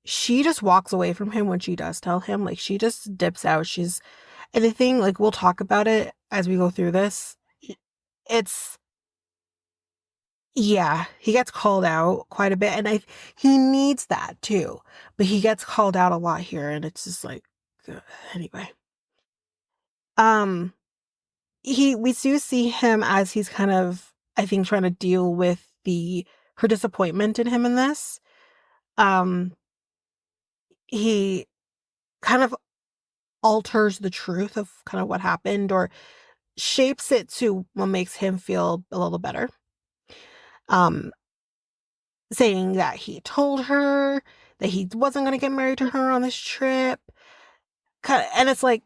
she just walks away from him when she does tell him. Like, she just dips out. And the thing, like, we'll talk about it as we go through this. It's, yeah, he gets called out quite a bit. And he needs that too. But he gets called out a lot here. And it's just like, anyway. Um, we do see him as he's kind of, I think, trying to deal with her disappointment in him in this. He kind of alters the truth of kind of what happened, or shapes it to what makes him feel a little better. Saying that he told her that he wasn't going to get married to her on this trip. And it's like,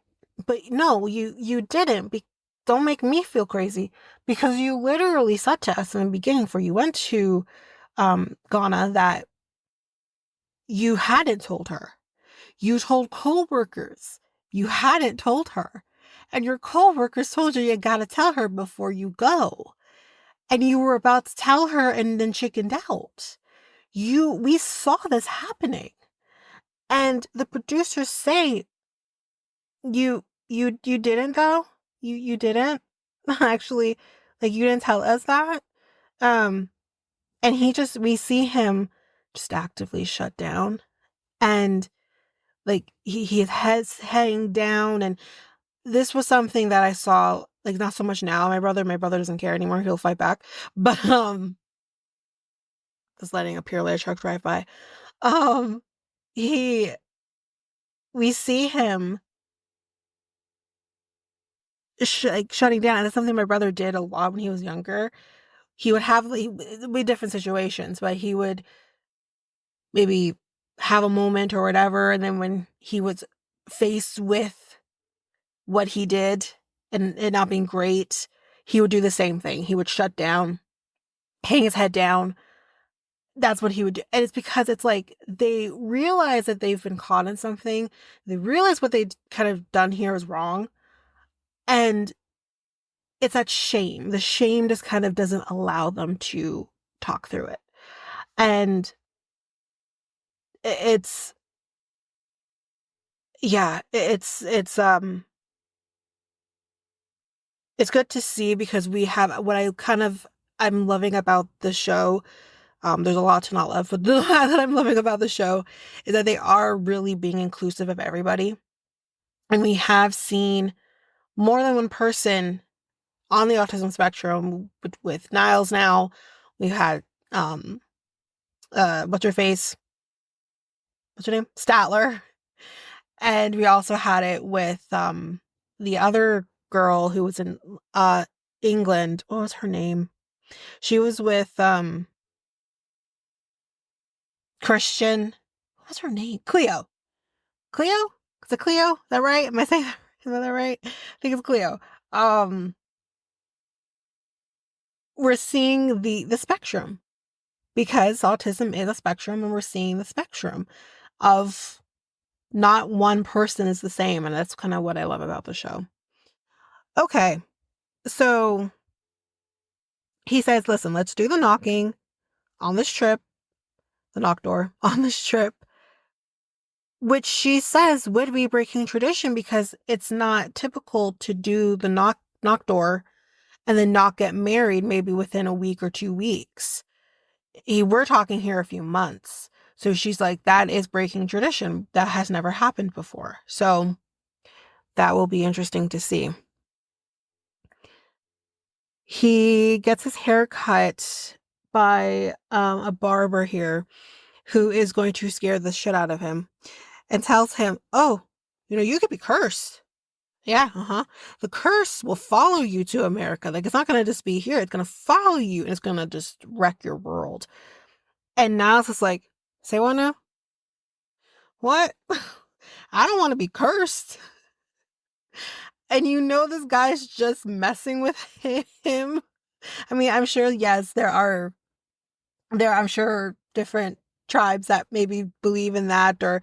but no, you didn't. Don't make me feel crazy, because you literally said to us in the beginning before you went to Ghana that you hadn't told her. You told co-workers you hadn't told her. And your co-workers told you gotta tell her before you go. And you were about to tell her and then chickened out. We saw this happening. And the producers say, you didn't though? You didn't? Actually, like, you didn't tell us that? And we see him just actively shut down. And like, his head's heading down. And this was something that I saw, like, not so much now. My brother doesn't care anymore. He'll fight back. But just letting a pure layer truck drive by. He we see him shutting down. And that's something my brother did a lot when he was younger. He would have, it would be different situations, but he would maybe have a moment or whatever, and then when he was faced with what he did and it not being great, he would do the same thing. He would shut down, hang his head down. That's what he would do. And it's because it's like they realize that they've been caught in something. They realize what they kind of done here is wrong. And it's that shame. The shame just kind of doesn't allow them to talk through it. And it's, yeah, it's good to see, because we have what I'm loving about the show. There's a lot to not love, but that I'm loving about the show is that they are really being inclusive of everybody. And we have seen more than one person on the autism spectrum with Niles now. We've had, what's her face? What's her name? Statler. And we also had it with, the other girl who was in, England. What was her name? She was with, Christian. What was her name? Cleo. Cleo? Is it Cleo? Is that right? Am I saying that? Is that right? I think it's Cleo. We're seeing the spectrum, because autism is a spectrum, and we're seeing the spectrum of not one person is the same. And that's kind of what I love about the show. Okay. So he says, listen, let's do the knocking on this trip. the knock door on this trip, which she says would be breaking tradition because it's not typical to do the knock door and then not get married maybe within a week or 2 weeks. We're talking here a few months. So she's like, that is breaking tradition. That has never happened before. So that will be interesting to see. He gets his hair cut by a barber here who is going to scare the shit out of him and tells him, oh, you could be cursed. Yeah, the curse will follow you to America. Like, it's not going to just be here. It's going to follow you and it's going to just wreck your world. And Niles is like, say what now? What? I don't want to be cursed. And this guy's just messing with him. I mean, I'm sure, yes, I'm sure different tribes that maybe believe in that, or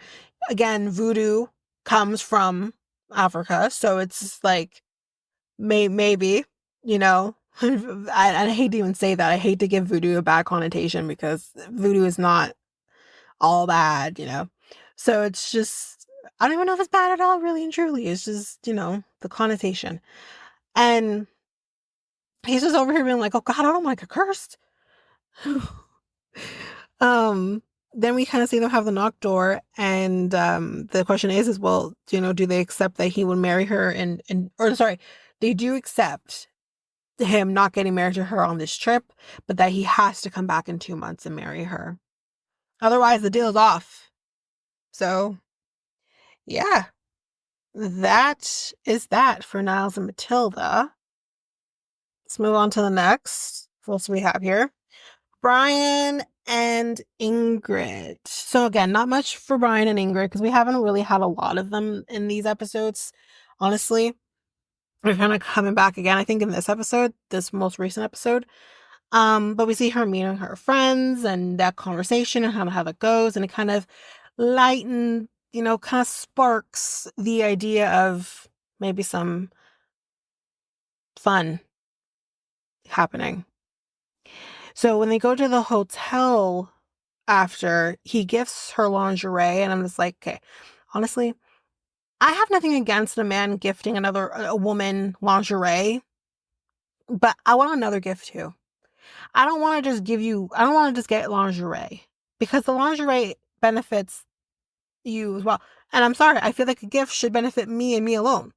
again, voodoo comes from Africa. So it's just like, maybe, I hate to even say that. I hate to give voodoo a bad connotation because voodoo is not all bad, So it's just, I don't even know if it's bad at all, really and truly. It's just, the connotation. And he's just over here being like, oh God, I don't want to get cursed. Then we kind of see them have the knock door, and the question is well, do they accept that he would marry her or sorry, they do accept him not getting married to her on this trip, but that he has to come back in 2 months and marry her. Otherwise, the deal's off. So, yeah, that is that for Niles and Matilda. Let's move on to the next. What else do we have here? Brian and Ingrid. So again, not much for Brian and Ingrid because we haven't really had a lot of them in these episodes, honestly. We're kind of coming back again, I think, in this episode, this most recent episode. But we see her meeting her friends and that conversation and how that goes, and it kind of lighten, kind of sparks the idea of maybe some fun happening. So when they go to the hotel after, he gifts her lingerie, and I'm just like, okay, honestly, I have nothing against a man gifting a woman lingerie, but I want another gift too. I don't want to just get lingerie because the lingerie benefits you as well. And I'm sorry, I feel like a gift should benefit me and me alone.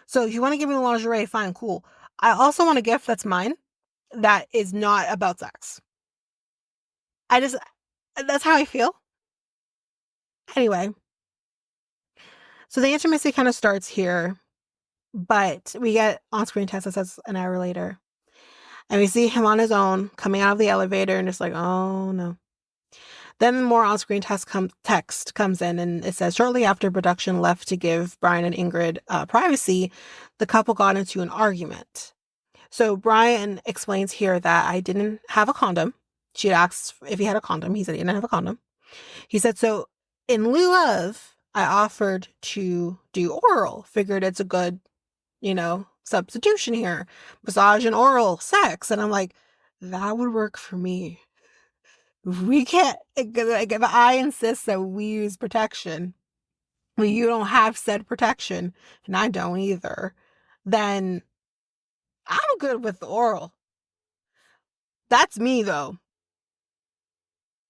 So if you want to give me the lingerie, fine, cool. I also want a gift that's mine that is not about sex. That's how I feel. Anyway, so the intimacy kind of starts here, but we get on-screen text that says an hour later. And we see him on his own coming out of the elevator and just like, oh no. Then more on-screen text comes in, and it says, shortly after production left to give Brian and Ingrid privacy, the couple got into an argument. So Brian explains here that I didn't have a condom. She asked if he had a condom. He said he didn't have a condom. He said, so in lieu of, I offered to do oral. Figured it's a good, substitution here. Massage and oral sex. And I'm like, that would work for me. We can't, like, if I insist that we use protection, but you don't have said protection, and I don't either, then I'm good with the oral. That's me, though.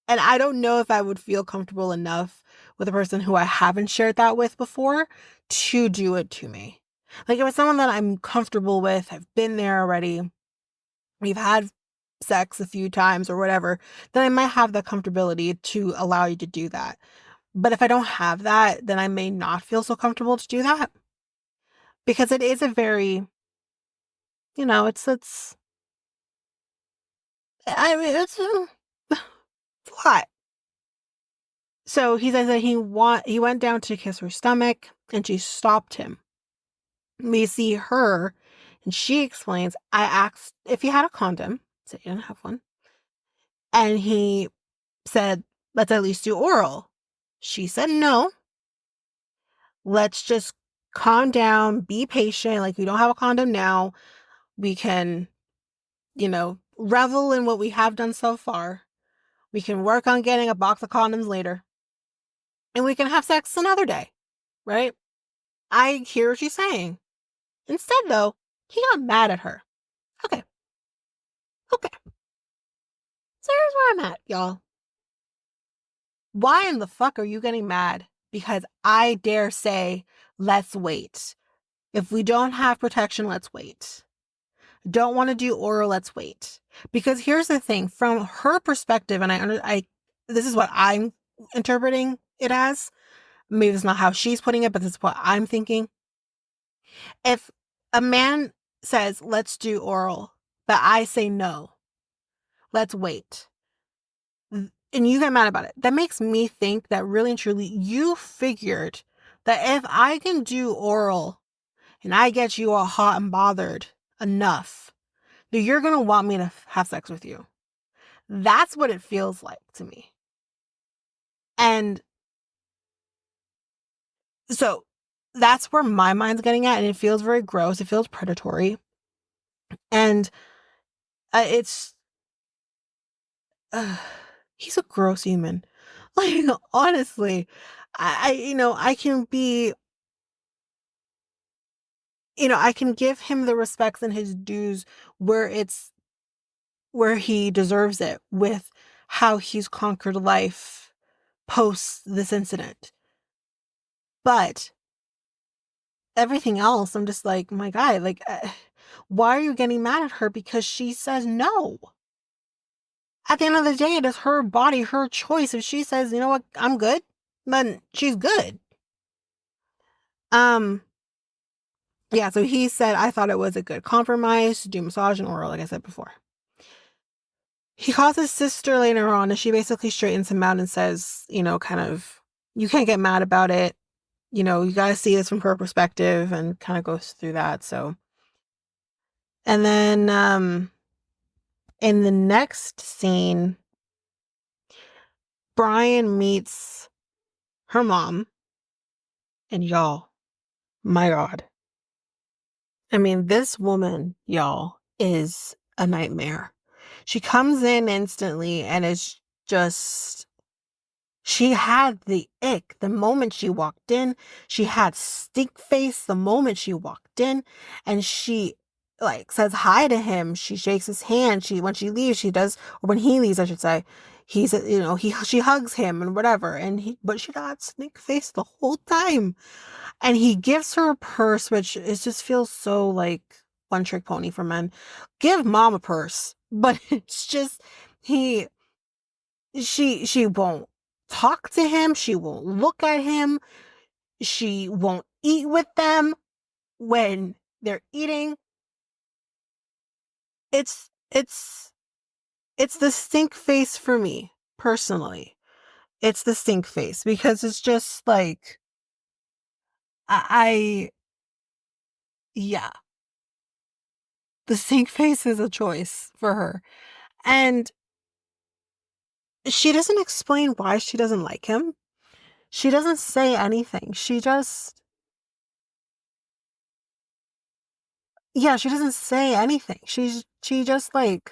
And I don't know if I would feel comfortable enough with a person who I haven't shared that with before to do it to me. Like, if it's someone that I'm comfortable with, I've been there already, we've had sex a few times or whatever, then I might have the comfortability to allow you to do that. But if I don't have that, then I may not feel so comfortable to do that. Because it is a very, I mean, it's a lot. So he says that he went down to kiss her stomach and she stopped him. We see her and she explains, I asked if he had a condom, so he didn't have one. And he said, let's at least do oral. She said no. Let's just calm down, be patient. Like, we don't have a condom now. We can, revel in what we have done so far. We can work on getting a box of condoms later. And we can have sex another day, right? I hear what she's saying. Instead, though, he got mad at her. Okay. Okay. So here's where I'm at, y'all. Why in the fuck are you getting mad? Because I dare say, let's wait. If we don't have protection, let's wait. Don't want to do oral, let's wait. Because here's the thing, from her perspective, and this is what I'm interpreting it as. Maybe it's not how she's putting it, but this is what I'm thinking. If a man says, let's do oral, but I say no, let's wait, and you get mad about it, that makes me think that really and truly you figured that if I can do oral and I get you all hot and bothered enough, that you're going to want me to have sex with you. That's what it feels like to me. And so that's where my mind's getting at, and it feels very gross. It feels predatory. And it's he's a gross human. Like, honestly, I can be, I can give him the respects and his dues where he deserves it with how he's conquered life post this incident. But everything else, I'm just like, my guy, like, why are you getting mad at her because she says no? At the end of the day, it is her body, her choice. If she says, you know what, I'm good, then she's good. Yeah, so he said, I thought it was a good compromise to do massage and oral, like I said before. He calls his sister later on, and she basically straightens him out and says, kind of, you can't get mad about it. You gotta see this from her perspective, and kind of goes through that. So, and then, in the next scene, Brian meets her mom, and y'all, my God. I mean, this woman, y'all, is a nightmare. She comes in instantly and is just, she had the ick the moment she walked in. She had stink face the moment she walked in, and she like says hi to him. She shakes his hand. When she leaves, she does, or when he leaves, I should say, she hugs him and whatever. But she got stink face the whole time. And he gives her a purse, which it just feels so like one trick pony for men. Give mom a purse. But it's just, she won't talk to him. She won't look at him. She won't eat with them when they're eating. It's the stink face for me, personally. It's the stink face because it's just like, yeah, the stink face is a choice for her. And she doesn't explain why she doesn't like him. She doesn't say anything. She doesn't say anything. She just like,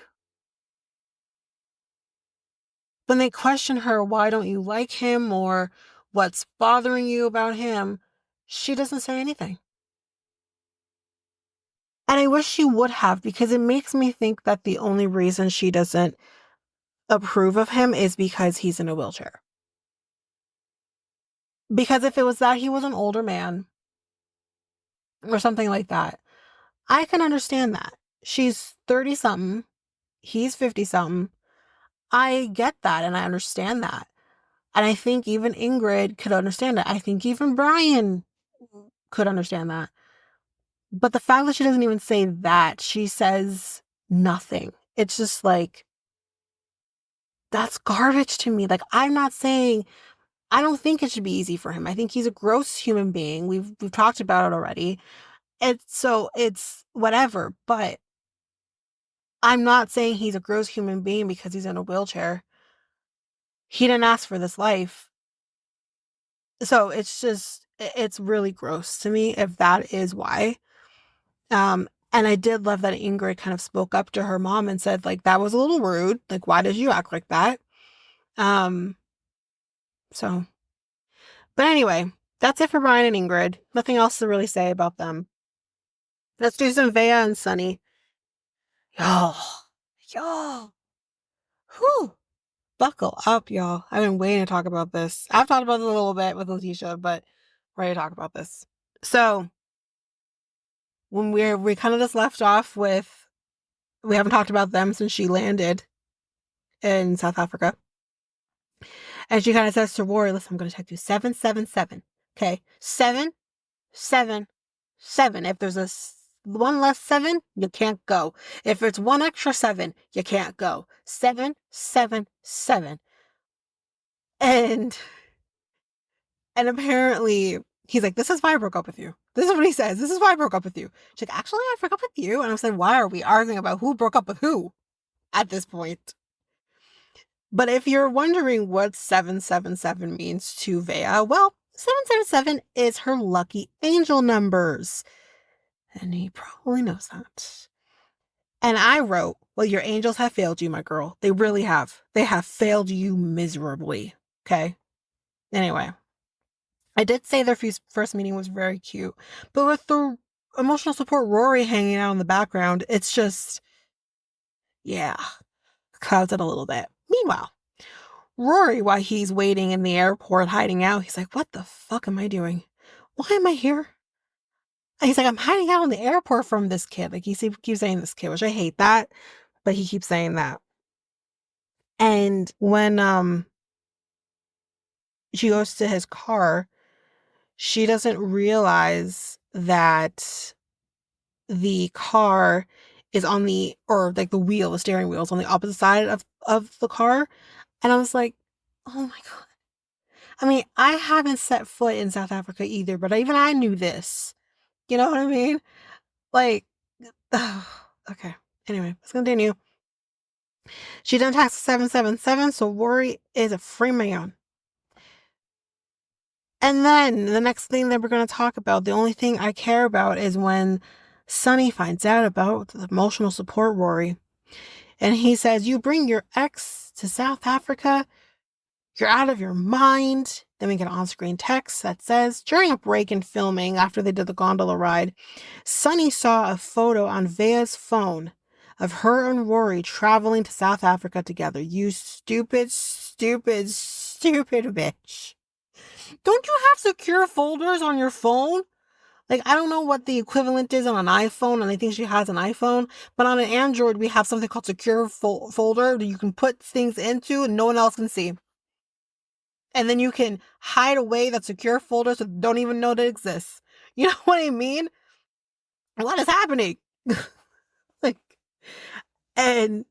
when they question her, why don't you like him, or what's bothering you about him, she doesn't say anything. And I wish she would have, because it makes me think that the only reason she doesn't approve of him is because he's in a wheelchair. Because if it was that he was an older man or something like that, I can understand that. She's 30 something, he's 50 something. I get that and I understand that. And I think even Ingrid could understand it. I think even Brian could understand that. But the fact that she doesn't even say that, she says nothing. It's just like, that's garbage to me. Like, I'm not saying, I don't think it should be easy for him. I think he's a gross human being. We've talked about it already. It's whatever, but I'm not saying he's a gross human being because he's in a wheelchair. He didn't ask for this life. So it's really gross to me if that is why. And I did love that Ingrid kind of spoke up to her mom and said, like, that was a little rude. Like, why did you act like that? So, but anyway, that's it for Brian and Ingrid. Nothing else to really say about them. Let's do some Veah and Sunny. Y'all. Y'all. Whew. Buckle up, y'all. I've been waiting to talk about this. I've talked about it a little bit with Letitia, but we're ready to talk about this. So, when we kind of just left off with, we haven't talked about them since she landed in South Africa. And she kind of says to Rory, listen, I'm going to text you 777. Okay? 777. If there's one less 7, you can't go. If it's one extra 7, you can't go. 777. And apparently he's like, this is why I broke up with you. This is what he says. This is why I broke up with you. She's like, actually, I broke up with you. And I said, why are we arguing about who broke up with who at this point? But if you're wondering what 777 means to Veah, well, 777 is her lucky angel numbers. And he probably knows that. And I wrote, well, your angels have failed you, my girl. They really have. They have failed you miserably. Okay? Anyway. I did say their first meeting was very cute. But with the emotional support Rory hanging out in the background, it's just, yeah, clouds it a little bit. Meanwhile, Rory, while he's waiting in the airport hiding out, he's like, what the fuck am I doing? Why am I here? And he's like, I'm hiding out in the airport from this kid. Like, he keeps saying this kid, which I hate that, but he keeps saying that. And when she goes to his car, she doesn't realize that the car is on the steering wheel is on the opposite side of the car. And I was like, oh my God. I mean, I haven't set foot in South Africa either, but even I knew this. You know what I mean? Like, okay. Anyway, let's continue. She done tax 777, so Rory is a free man. And then the next thing that we're going to talk about, the only thing I care about is when Sunny finds out about the emotional support Rory. And he says, you bring your ex to South Africa? You're out of your mind. Then we get an on-screen text that says, during a break in filming after they did the gondola ride, Sunny saw a photo on Veah's phone of her and Rory traveling to South Africa together. You stupid, stupid, stupid bitch. Don't you have secure folders on your phone? Like, I don't know what the equivalent is on an iPhone, and I think she has an iPhone, but on an Android, we have something called secure folder that you can put things into and no one else can see. And then you can hide away that secure folder so they don't even know that it exists. You know what I mean? What is happening? Like, and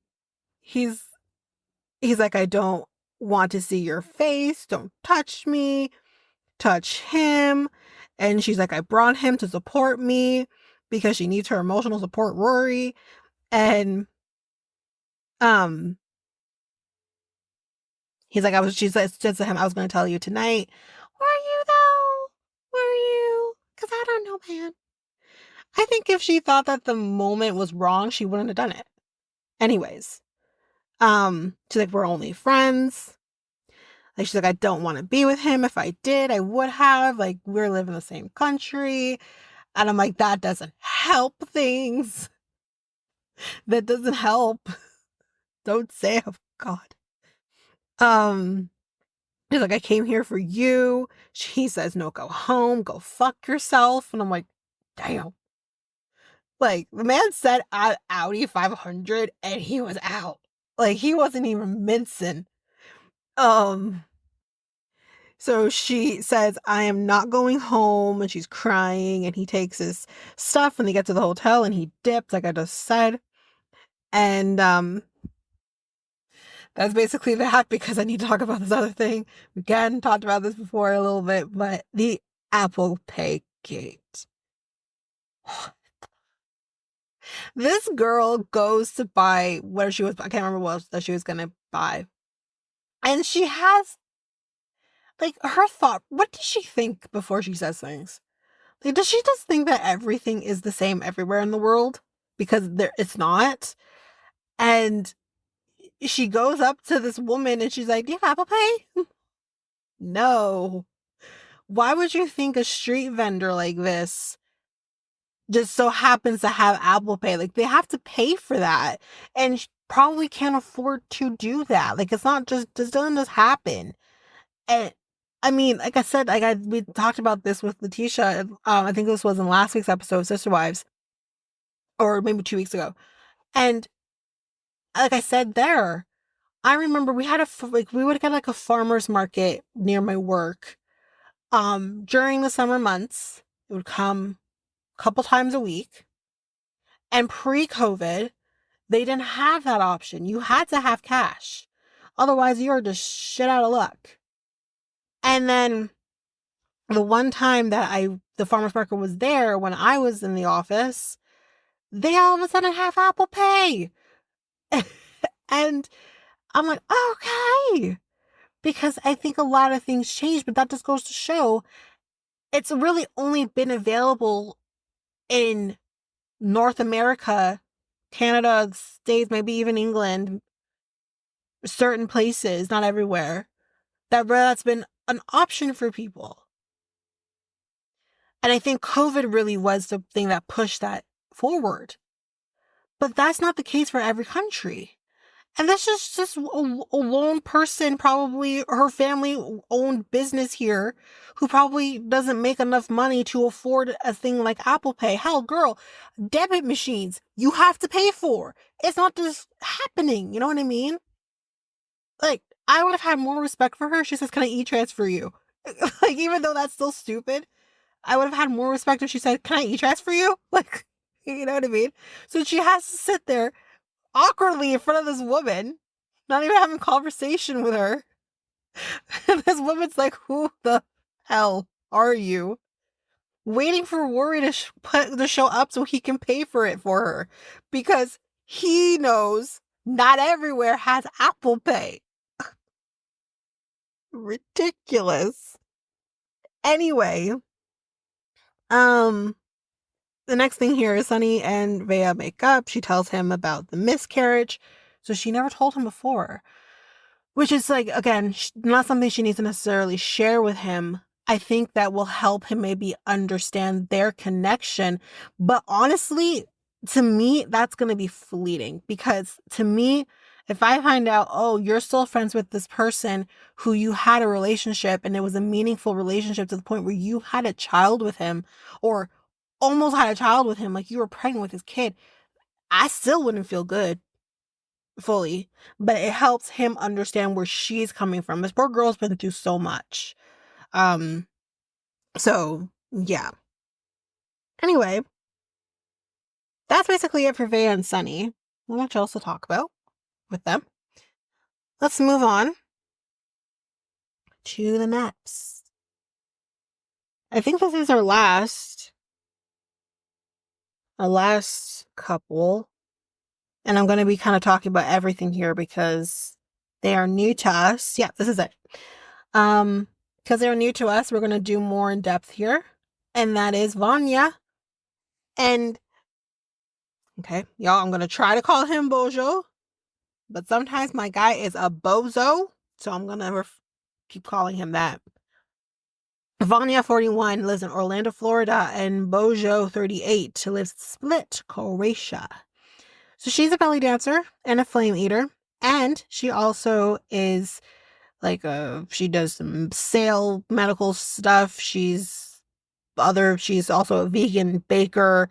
he's like, I don't want to see your face. Don't touch me. Touch him. And she's like, I brought him to support me because she needs her emotional support, Rory. And he's like, she said to him, I was going to tell you tonight. Were you though? Were you? Because I don't know, man. I think if she thought that the moment was wrong, she wouldn't have done it. Anyways, she's like, we're only friends. Like, she's like, I don't want to be with him. If I did, I would have. Like, we're living in the same country. And I'm like, that doesn't help things. That doesn't help. Don't say, oh God. He's like, I came here for you. She says, no, go home, go fuck yourself. And I'm like, damn. Like, the man said Audi 500 and he was out. Like, he wasn't even mincing. So she says, I am not going home, and she's crying, and he takes his stuff, and they get to the hotel, and he dips, like I just said. And that's basically that, because I need to talk about this other thing. We again talked about this before a little bit, but the Apple Pay gate. This girl goes to buy what she was, I can't remember what that she was gonna buy. And she has, like, her thought, what does she think before she says things? Like, does she just think that everything is the same everywhere in the world? Because it's not. And she goes up to this woman and she's like, "Do you have Apple Pay?" No. Why would you think a street vendor like this just so happens to have Apple Pay? Like, they have to pay for that and probably can't afford to do that. Like, it's not just, this doesn't just happen. And I mean, like I said, we talked about this with Letitia. I think this was in last week's episode of Sister Wives, or maybe 2 weeks ago. And like I said there, I remember we had we would get like a farmer's market near my work. During the summer months, it would come a couple times a week. And pre-COVID, they didn't have that option. You had to have cash. Otherwise, you were just shit out of luck. And then the one time that the farmer's market was there when I was in the office, they all of a sudden have Apple Pay. And I'm like, okay. Because I think a lot of things changed, but that just goes to show it's really only been available in North America, Canada, States, maybe even England, certain places, not everywhere, that's been an option for people. And I think COVID really was the thing that pushed that forward. But that's not the case for every country. And that's just a lone person, probably her family owned business here, who probably doesn't make enough money to afford a thing like Apple Pay. Hell, girl, debit machines you have to pay for. It's not just happening. You know what I mean? Like, I would have had more respect for her. She says, "Can I e-transfer you?" Like, even though that's still stupid, I would have had more respect if she said, "Can I e-transfer you?" Like, you know what I mean? So she has to sit there awkwardly in front of this woman, not even having a conversation with her. And this woman's like, "Who the hell are you?" Waiting for Worry to show up so he can pay for it for her. Because he knows not everywhere has Apple Pay. Ridiculous. Anyway, the next thing here is Sunny and Veah make up. She tells him about the miscarriage. So she never told him before. Which is like, again, not something she needs to necessarily share with him. I think that will help him maybe understand their connection. But honestly, to me, that's going to be fleeting. Because to me, if I find out, oh, you're still friends with this person who you had a relationship and it was a meaningful relationship to the point where you had a child with him or almost had a child with him, like you were pregnant with his kid, I still wouldn't feel good fully, but it helps him understand where she's coming from. This poor girl's been through so much. So yeah. Anyway, that's basically it for Veah and Sunny. Not much else to talk about with them. Let's move on to the next. I think this is our last couple. And I'm going to be kind of talking about everything here because they are new to us. Yeah, this is it. Because they're new to us, we're going to do more in depth here. And that is Vanja. And, okay, y'all, I'm going to try to call him Bozo. But sometimes my guy is a Bozo. So I'm going to keep calling him that. Vanja, 41, lives in Orlando, Florida. And Bozo, 38, lives in Split, Croatia. So she's a belly dancer and a flame eater. And she also is like she does some medical stuff. She's also a vegan baker.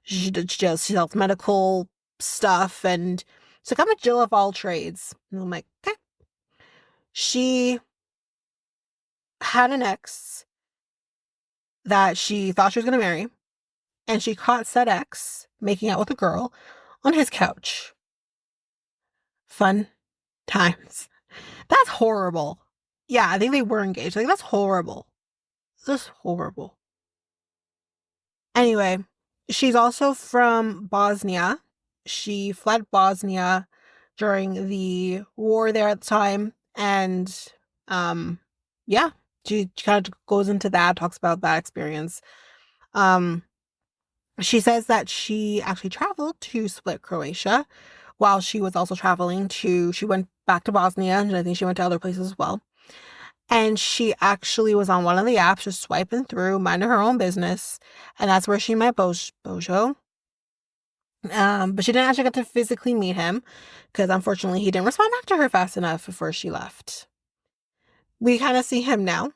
She sells medical stuff. And so I'm a Jill of all trades. And I'm like, okay. She had an ex that she thought she was going to marry. And she caught said ex making out with a girl on his couch. Fun times. That's horrible. Yeah, I think they were engaged. Like, that's horrible. Just horrible. Anyway, she's also from Bosnia. She fled Bosnia during the war there at the time. And, yeah, she kind of goes into that, talks about that experience. She says that she actually traveled to Split, Croatia, while she was also traveling she went back to Bosnia, and I think she went to other places as well. And she actually was on one of the apps just swiping through, minding her own business. And that's where she met Bozo. But she didn't actually get to physically meet him because unfortunately he didn't respond back to her fast enough before she left. We kind of see him now.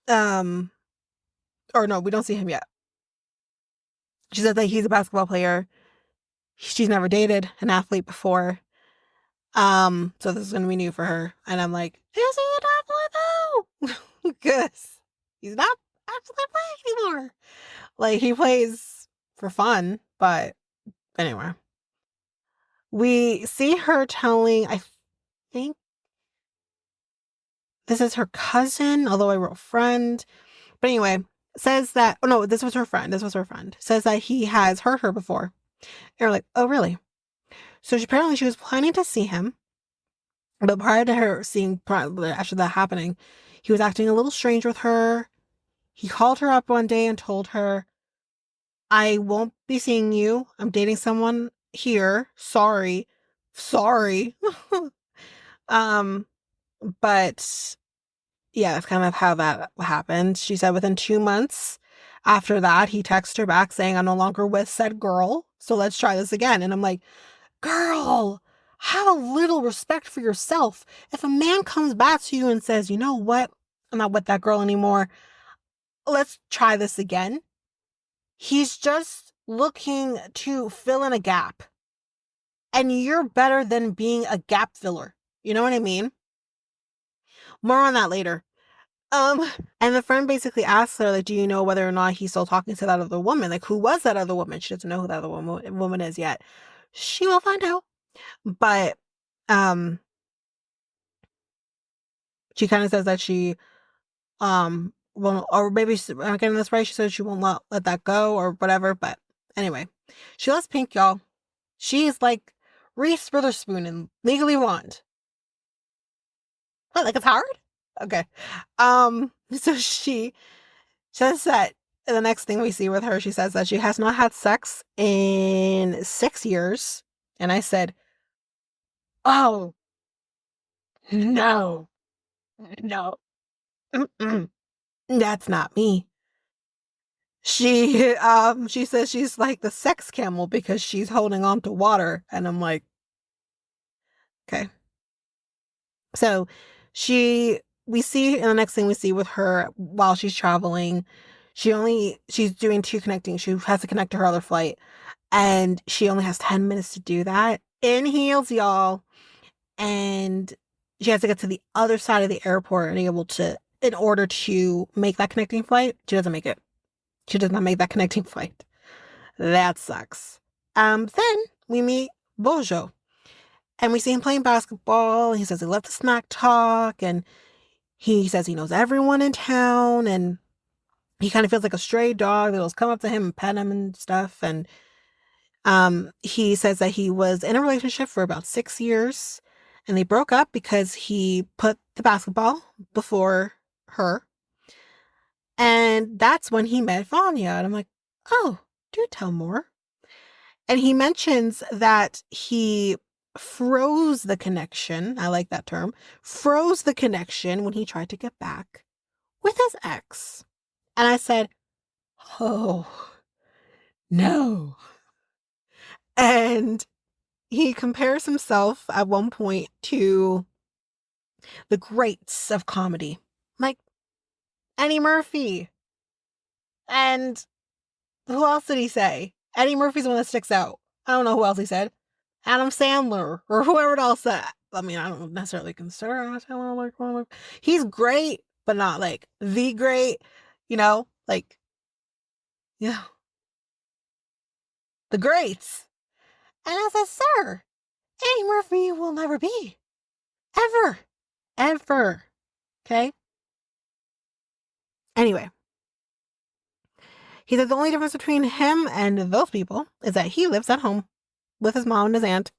Or no, we don't see him yet. She said that he's a basketball player. She's never dated an athlete before. So this is gonna be new for her. And I'm like, is he an athlete though? Because he's not actually playing anymore. Like, he plays for fun, but anyway. We see her telling, I think this is her cousin, although I wrote friend. But anyway, says that, oh no, this was her friend. Says that he has hurt her before. And we're like, oh, really? So apparently she was planning to see him. But prior to her seeing, after that happening, he was acting a little strange with her. He called her up one day and told her, I won't be seeing you. I'm dating someone here. Sorry. um, but yeah, that's kind of how that happened. She said within 2 months after that, he texted her back saying, I'm no longer with said girl. So let's try this again. And I'm like, girl, have a little respect for yourself. If a man comes back to you and says, you know what? I'm not with that girl anymore. Let's try this again. He's just looking to fill in a gap. And you're better than being a gap filler. You know what I mean? More on that later. And the friend basically asks her, like, do you know whether or not he's still talking to that other woman? Like, who was that other woman? She doesn't know who that other woman is yet. She will find out. But she kind of says that she well, or maybe I'm getting this right. She says she won't let that go or whatever. But anyway, she loves Pink, y'all. She is like Reese Witherspoon in Legally Blonde. What? Like, it's hard? Okay. So she says that the next thing we see with her, she says that she has not had sex in 6 years. And I said, oh, no, no, mm-mm. That's not me. She says she's like the sex camel because she's holding on to water. And I'm like, okay. So we see, and the next thing we see with her while she's traveling, she's doing 2 connecting. She has to connect to her other flight, and she only has 10 minutes to do that in heels, y'all. And she has to get to the other side of the airport and in order to make that connecting flight. She doesn't make it. She does not make that connecting flight. That sucks. Then we meet Bozo. And we see him playing basketball. He says he left the smack talk, and he says he knows everyone in town, and he kind of feels like a stray dog that'll come up to him and pet him and stuff. And he says that he was in a relationship for about 6 years, and they broke up because he put the basketball before her. And that's when he met Vanja. And I'm like, oh, do tell more. And he mentions that he froze the connection. I like that term. Froze the connection when he tried to get back with his ex. And I said, oh, no. And he compares himself at one point to the greats of comedy, like Eddie Murphy. And who else did he say? Eddie Murphy's the one that sticks out. I don't know who else he said. Adam Sandler or whoever else that. I mean, I don't necessarily consider Adam Sandler like one of. He's great, but not like the great. You know, like, yeah, the greats. And I said, sir, Eddie Murphy will never be. Ever. Ever. Okay? Anyway. He said the only difference between him and those people is that he lives at home with his mom and his aunt.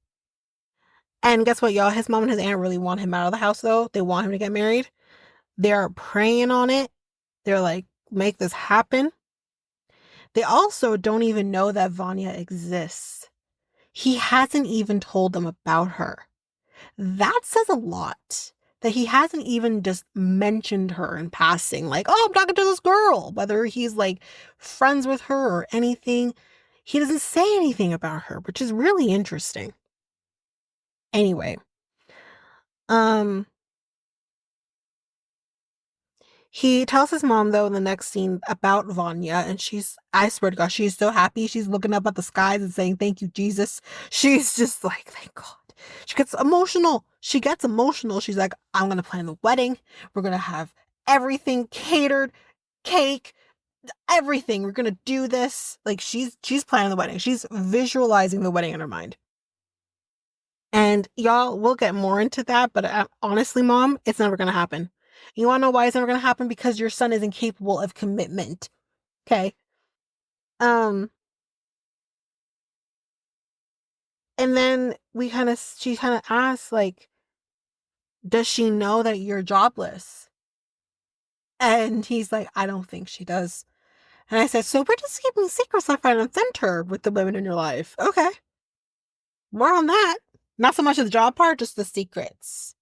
And guess what, y'all? His mom and his aunt really want him out of the house, though. They want him to get married. They're praying on it. They're like, make this happen. They also don't even know that Vanja exists. he hasn't even told them about her. That says a lot. That he hasn't even just mentioned her in passing, like, oh, I'm talking to this girl, whether he's like friends with her or anything. He doesn't say anything about her, which is really interesting. Anyway, um, he tells his mom, though, in the next scene about Vanya, and I swear to God, she's so happy. She's looking up at the skies and saying, thank you, Jesus. She's just like, thank God. She gets emotional. She's like, I'm going to plan the wedding. We're going to have everything catered, cake, everything. We're going to do this. Like, she's planning the wedding. She's visualizing the wedding in her mind. And y'all, we'll get more into that, but honestly, Mom, it's never going to happen. You want to know why it's never going to happen? Because your son is incapable of commitment. Okay. Um, and then she kind of asks, like, does she know that you're jobless? And he's like, I don't think she does. And I said, so we're just keeping secrets left, right, and center with the women in your life. Okay. More on that. Not so much of the job part, just the secrets.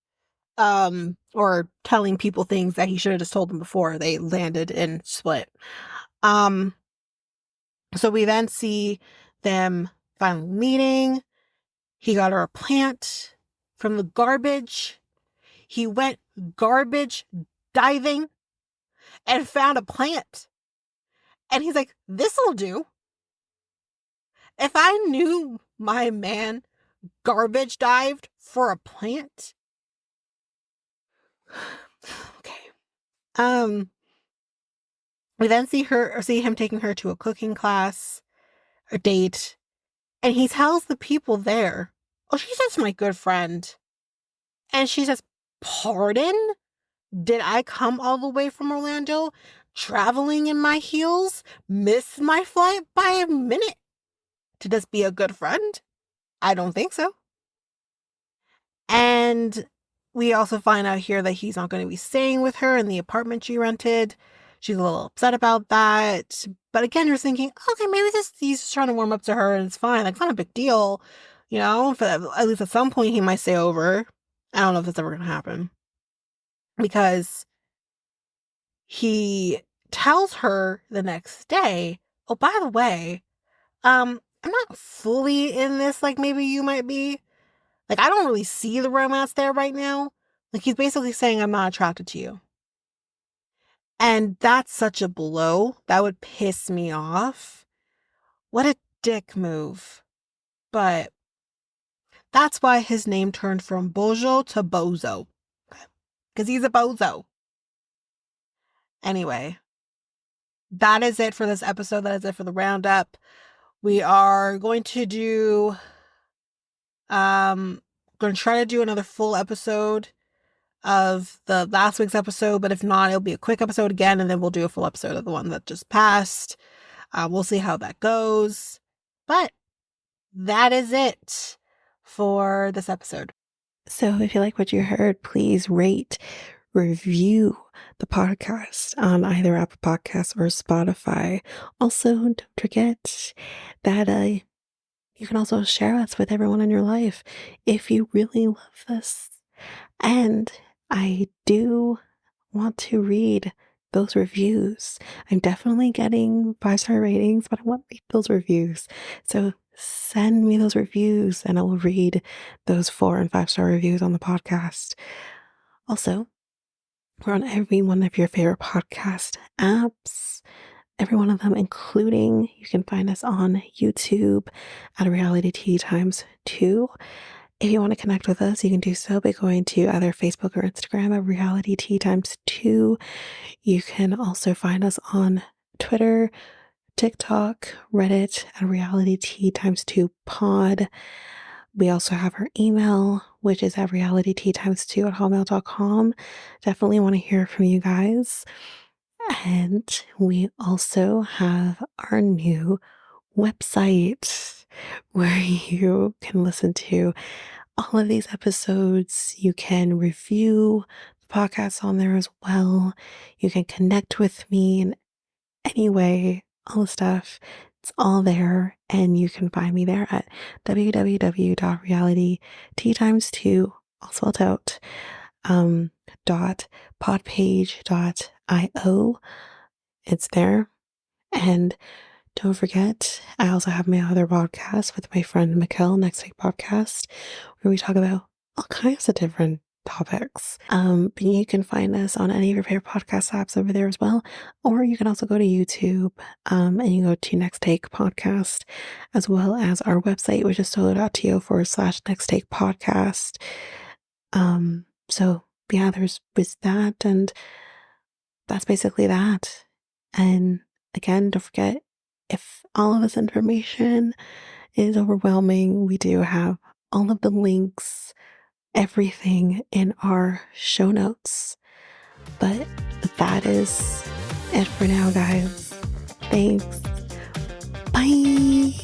Or telling people things that he should have just told them before they landed in Split. So we then see them finally meeting. He got her a plant from the garbage. He went garbage diving and found a plant. And he's like, this'll do. If I knew my man garbage dived for a plant. Okay. We then see him taking her to a cooking class, a date, and he tells the people there, oh, she's just my good friend. And she says, pardon? Did I come all the way from Orlando, traveling in my heels, miss my flight by a minute to just be a good friend? I don't think so. And we also find out here that he's not going to be staying with her in the apartment she rented. She's a little upset about that. But again, you're thinking, okay, maybe he's just trying to warm up to her and it's fine. Like, it's not a big deal. You know, at least at some point he might stay over. I don't know if that's ever going to happen. Because he tells her the next day, oh, by the way, I'm not fully in this like maybe you might be. Like, I don't really see the romance there right now. Like, he's basically saying, I'm not attracted to you. And that's such a blow. That would piss me off. What a dick move. But that's why his name turned from Bozo to Bozo. Because he's a bozo. Anyway, that is it for this episode. That is it for the roundup. We are going to going to try to do another full episode of the last week's episode, but if not, it'll be a quick episode again, and then we'll do a full episode of the one that just passed. We'll see how that goes. But that is it for this episode. So if you like what you heard, please rate, review the podcast on either Apple Podcasts or Spotify. Also, don't forget that you can also share us with everyone in your life if you really love this. And I do want to read those reviews. I'm definitely getting 5-star ratings, but I want to read those reviews. So send me those reviews and I will read those 4 and 5-star reviews on the podcast. Also, we're on every one of your favorite podcast apps. Every one of them, including you can find us on YouTube at Reality Tea Times 2. If you want to connect with us, you can do so by going to either Facebook or Instagram at Reality Tea Times 2. You can also find us on Twitter, TikTok, Reddit at Reality Tea Times 2 Pod. We also have our email, which is at realityteatimes2 at hotmail.com. Definitely want to hear from you guys. And we also have our new website where you can listen to all of these episodes. You can review the podcast on there as well. You can connect with me in any way, all the stuff. It's all there, and you can find me there at www.realityt2, all spelled out, .podpage.io. It's there. And don't forget, I also have my other podcast with my friend Mikkel, Next Take Podcast, where we talk about all kinds of different topics. But you can find us on any of your favorite podcast apps over there as well. Or you can also go to YouTube, and you go to Next Take Podcast, as well as our website, which is solo.to/Next Take Podcast. So yeah, there's that, and that's basically that. And again, don't forget, if all of this information is overwhelming, we do have all of the links, everything in our show notes. But that is it for now, guys. Thanks. Bye.